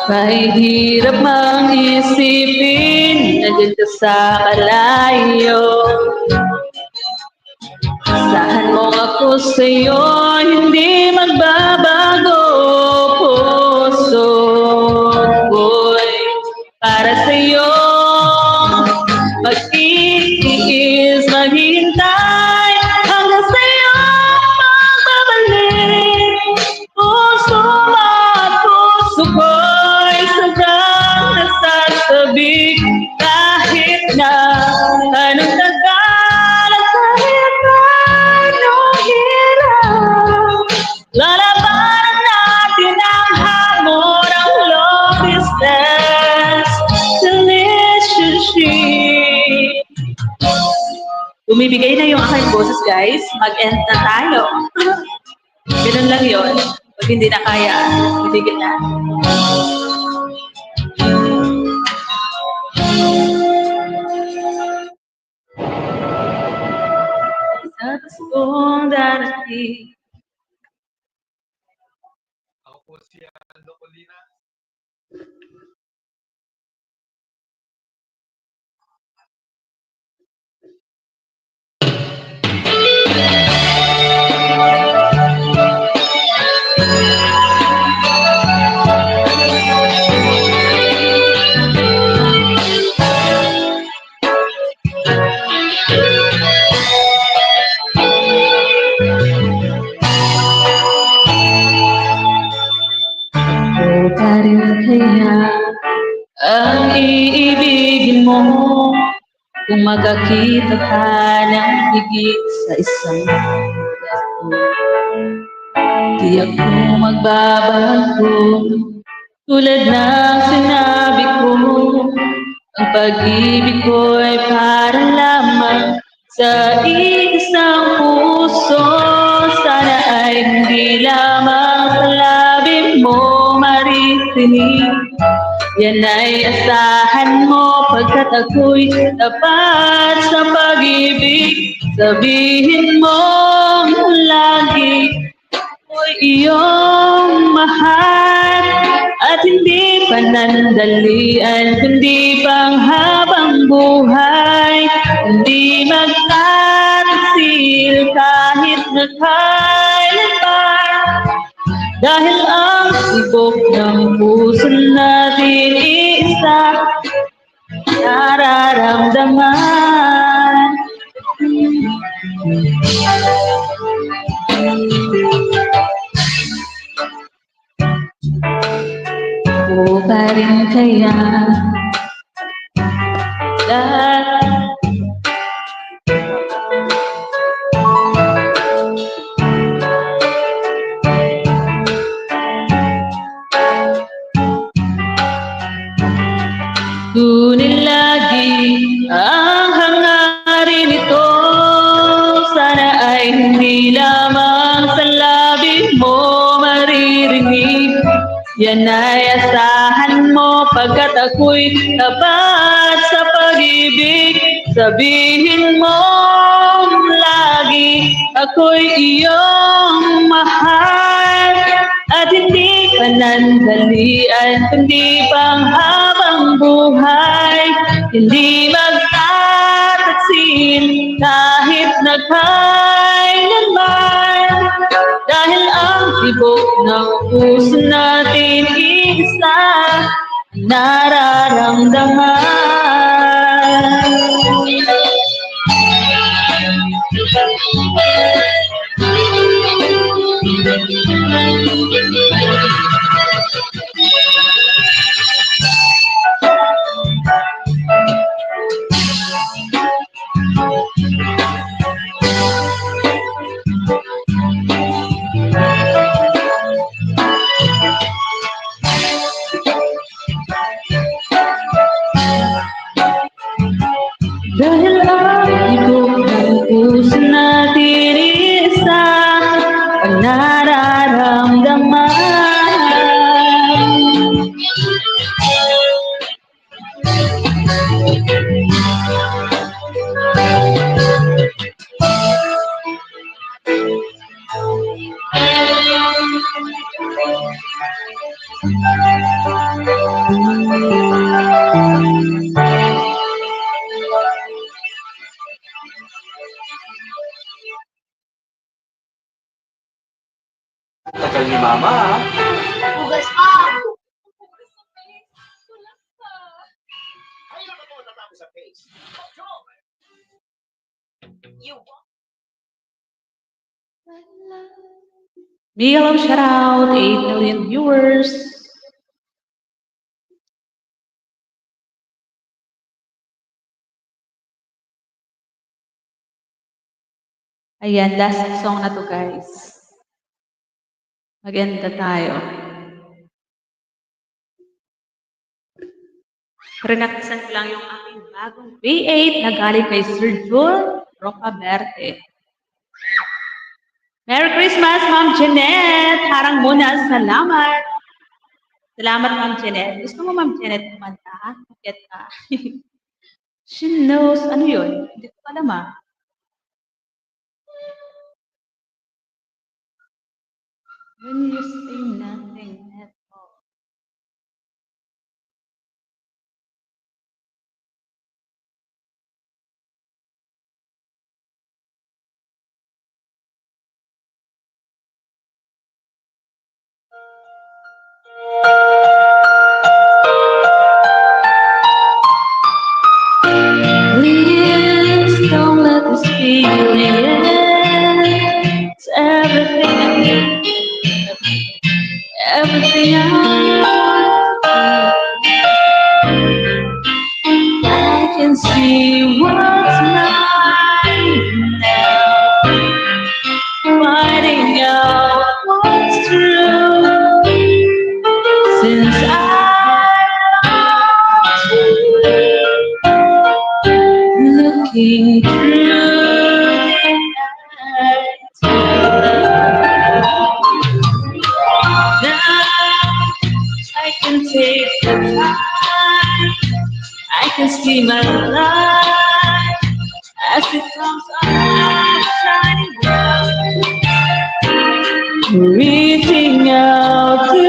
Kahit hirap mang isipin, nandiyan ka sa malayo. Asahan mo ako sa'yo, hindi magbabago. Puso ko'y para sa'yo. Magtitiis, maghihintay hanggang sa'yo magbabalik. Puso mo at puso ko'y sobrang nasasabik. Kahit na anong tagal at kahit anong hirap, lalabanan natin ang hamon ng long distance relationship. Bumibigay na yung aking boses, guys. Mag-end na tayo. Ganun lang yun. Pag hindi na kaya, bibigyan na. Sa Paskong darating, Ako po si Aldo Colina. o pa rin kaya ang iibigin mo kung magkakita ka ng higit sa isang beso. Di ako magbabago tulad ng sinabi ko. Ang pag-ibig ko'y para lamang sa isang puso. Sana ay hindi lamang sa labi mo maririnig Yan ay asahan mo pagkat ako'y tapat sa pag-ibig. Sabihin mo lagi ako'y iyong mahal at hindi panandalian kundi panghabang buhay. Hindi magtataksil kahit na kailanman. Dahil ang tibok ng puso natin isa nararamdaman. O pa rin kaya tunay lagi ang hangarin ito. Sana ay hindi lamang sa labi mo maririnig. Yan ay asahan mo pagkat ako'y tapat sa pag-ibig. Sabihin mo lagi ako'y iyong mahal at hindi panandalian kundi panghabang buhay. Hindi magtataksil kahit na kailanman. Dahil ang tibok ng puso natin isa nararamdaman. Dahil ang tibok ng puso natin isa ang nararamdaman. Tagal ni Mama, ah. Hugas pa! You Big hello, shout out, 8 million viewers. Ayan, last song na to guys. Maganda tayo. Renaktasan ko lang yung aking bagong V8 na galing kay Sir Jul Rocaberte. Merry Christmas, Ma'am Jeanette! Harang muna, salamat! Salamat, Ma'am Jeanette. Gusto mo, Ma'am Jeanette, kumanta? Bakit ka? She knows, ano yun? Hindi ko alam ah. When you say nothing at all. Please don't let this feeling end. It's everything I need. Everything I can see what's mine now, finding out what's true. Since I lost you, looking through the eyes of love. Now I can take the time. can see my light as it comes on shining down, reaching out to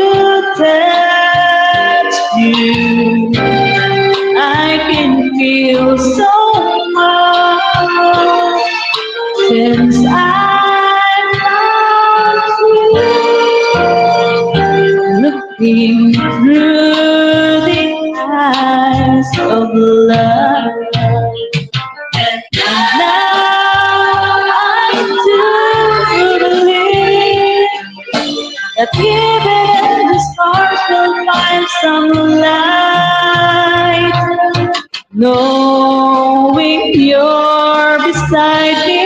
touch you. I can feel so much since I found you, looking through the eyes of love. And now I do believe that even in the stars will find some light, knowing you're beside me.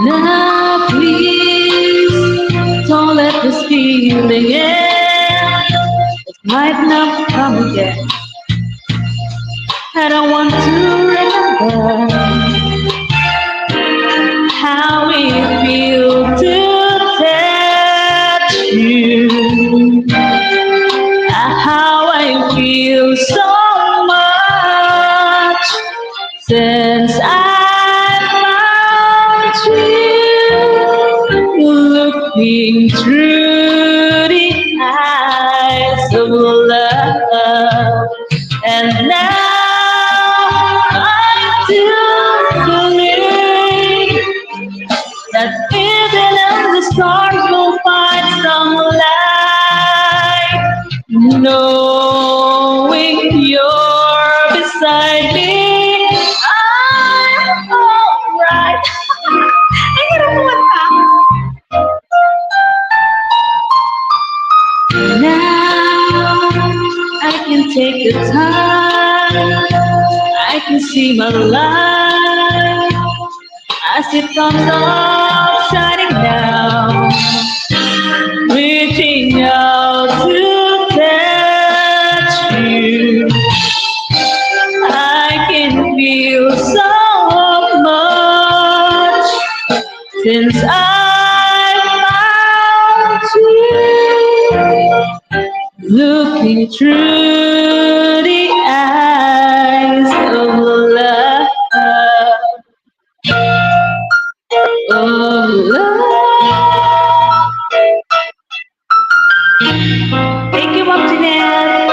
Now please don't let this feeling end. It might not come again. I don't want to remember how it feels to touch you, how I feel so much since I found you, looking through the eyes of love. And now I do believe that even in the stars will find some light, knowing you're beside me. I'm alright. Ay, hirap kumanta. Now I can take the time, I can see my life as it comes up shining down, reaching out to touch you. I can feel so much since I found you, looking through the eyes of love. Of love. Thank you, Mom Jeanette.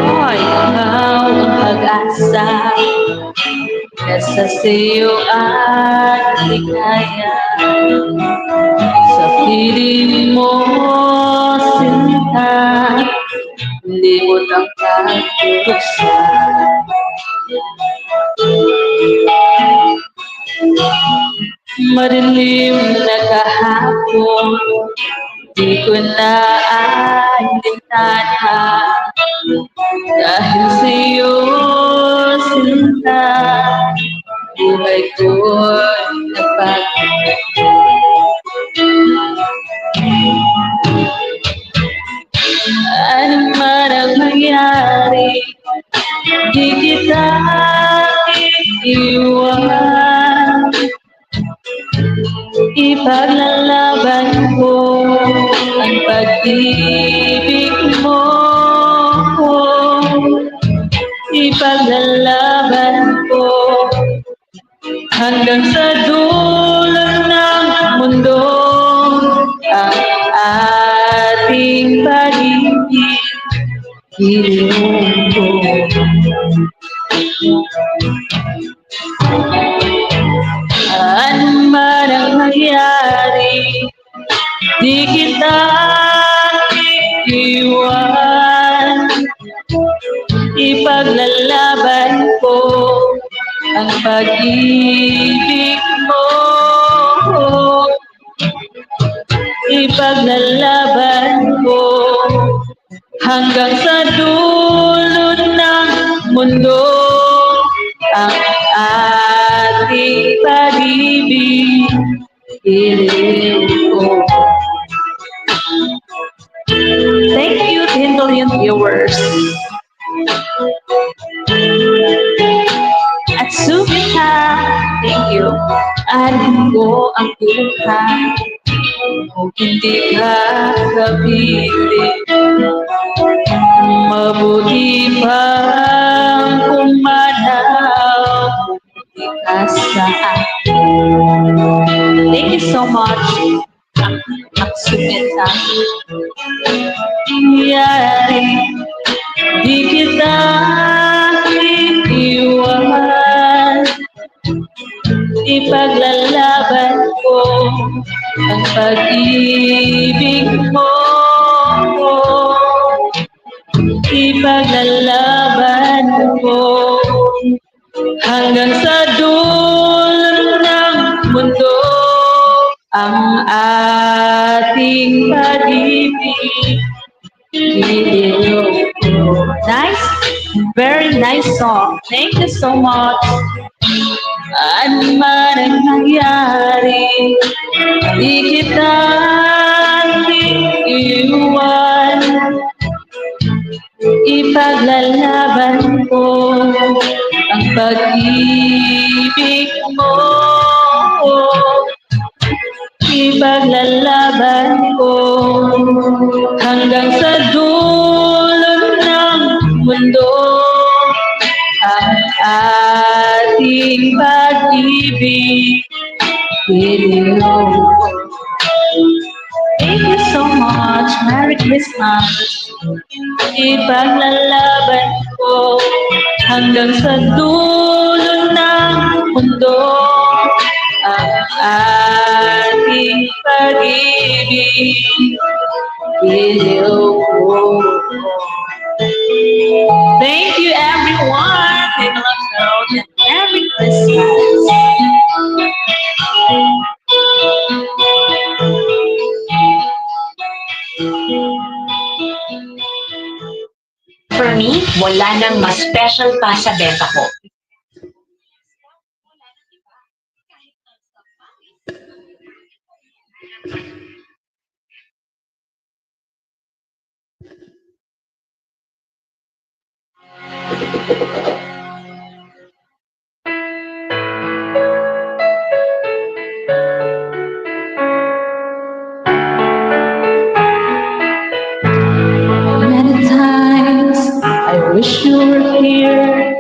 Hoy, ikaw ang pag-asa, nasa sa'yo at ligaya. Sa piling mo, sinta, limot ang pagtuksan. Madilim na kahapon, di ko na alintana. Dahil sa'yo, sinta, buhay ko'y nagbago. Ano man ang mangyari, di kita iiwan. Ipaglalaban ko ang pag-ibig mo. Ipaglalaban ko hanggang sa dulo ng mundo ang ating pag-ibig. Iluto. Ano man ang mangyari, di kita ang pag-ibig mo. Ipaglalaban ko hanggang sa dulo ng mundo ang ating pag-ibig. Thank you, 10 million viewers. At Sumita, thank you. Alam ko ang buhay kung hindi ka kapiling. Mabuti pang kumanaw kung ka sa akin. Thank you so much. At Sumita. Yari, di kita iiwan. Ipaglalaban ko ang pag-ibig mo. Ipaglalaban ko hanggang sa dulo ng mundo ang ating pag-ibig. Nice, very nice song. Thank you so much. Ano man ang nangyari, di kita iiwan. Ipaglalaban ko ang pag-ibig mo. Ipaglalaban ko hanggang sa dulo ng mundo ang ating pag-ibig. Thank you so much. Merry Christmas. Ipaglalaban ko hanggang sa dulo ng mundo ang ating pag-ibig. Thank you, everyone. Take a look and Merry Christmas. For me, wala nang mas special pa sa benta ko. Many times I wish you were here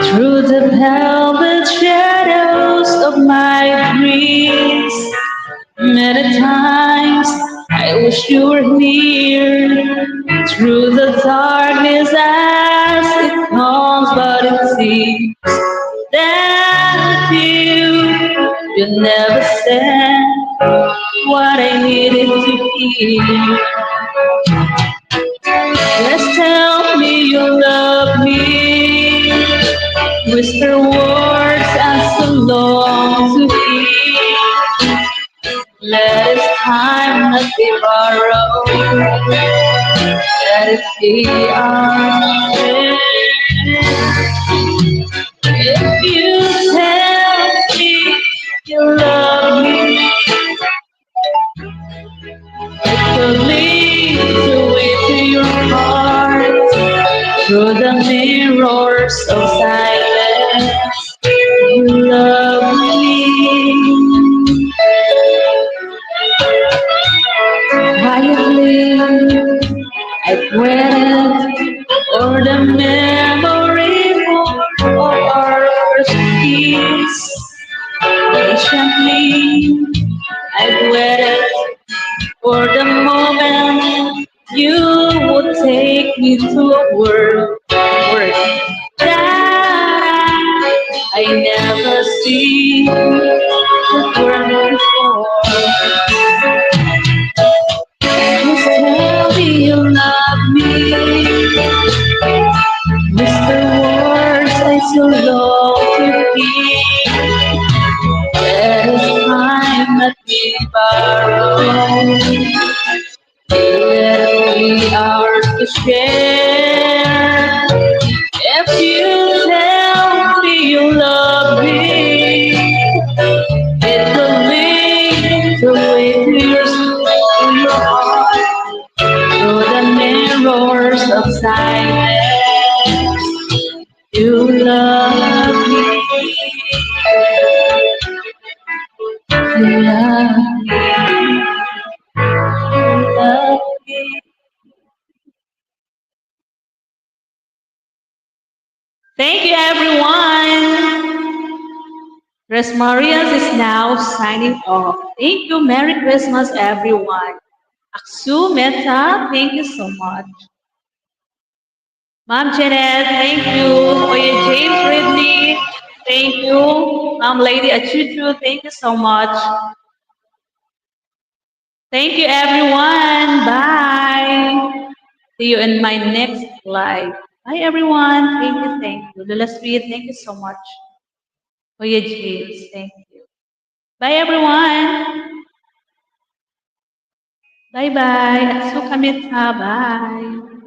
through the velvet shadows of my dreams. Many times I wish you were near through the darkness as it comes, but it seems that you never said what I needed to hear. Just tell me you love me. Whisper words I so long to hear. Let this time not be borrowed. Let it be our if you tell me you love me, it could lead the way to your heart through the mirrors of silence. You love me. Quietly, I waited for the memory of our first kiss. Patiently, I waited for the moment you would take me to a world that I never see the world before. Just tell me you love me. Whisper words I so long to hear. share. If you tell me you love me, it will lead the way to your heart, through the mirrors of silence. You love me, you love me, you love me. Thank you, everyone. Res Marias is now signing off. Thank you. Merry Christmas, everyone. Aksu Meta, thank you so much. Ma'am Janet, thank you. Oye James Ridley, thank you. Ma'am Lady Achuchu, thank you so much. Thank you, everyone. Bye. See you in my next live. Bye, everyone. Thank you, thank you. Lula Sweet, thank you so much. Oye James, thank you. Bye, everyone. Bye-bye. Atsukamita. Bye.